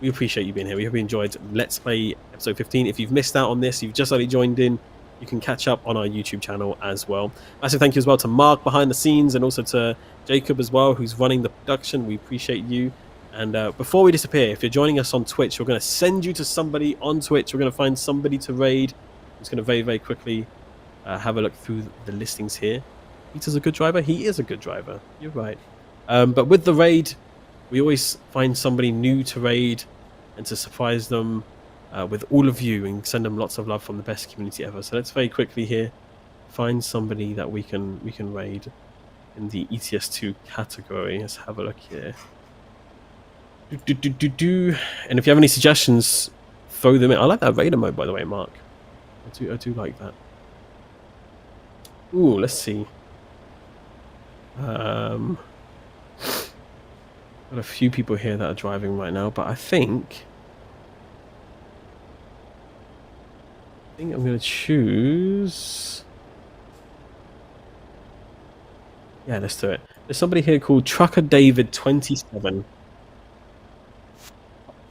We appreciate you being here. We hope you enjoyed Let's Play episode 15. If you've missed out on this, you've just only joined in, you can catch up on our YouTube channel as well. Massive thank you as well to Mark behind the scenes, and also to Jacob as well, who's running the production. We appreciate you. And before we disappear, if you're joining us on Twitch, we're going to send you to somebody on Twitch. We're going to find somebody to raid. I'm just going to very quickly have a look through the listings here. Peter's a good driver. He is a good driver. You're right. But with the raid, we always find somebody new to raid and to surprise them with all of you and send them lots of love from the best community ever. So let's very quickly here find somebody that we can raid in the ETS2 category. Let's have a look here. And if you have any suggestions, throw them in. I like that Raider mode, by the way, Mark. I do like that. Ooh, let's see. Got a few people here that are driving right now, but I think I'm going to choose. Yeah, let's do it. There's somebody here called Trucker David 27.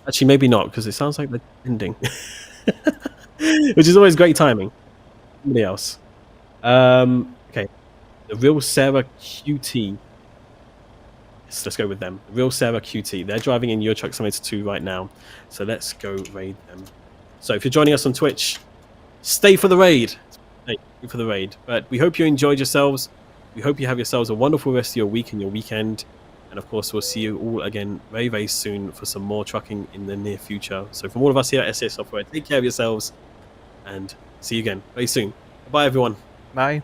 Actually, maybe not, because it sounds like they're ending. Which is always great timing. Somebody else. Okay. The Real Sarah QT. Yes, let's go with them. The Real Sarah QT. They're driving in Euro Truck Simulator 2 right now. So let's go raid them. So if you're joining us on Twitch, stay for the raid. Stay for the raid. But we hope you enjoyed yourselves. We hope you have yourselves a wonderful rest of your week and your weekend. And of course, we'll see you all again very soon for some more trucking in the near future. So from all of us here at SAS Software, take care of yourselves and see you again very soon. Bye, everyone. Bye.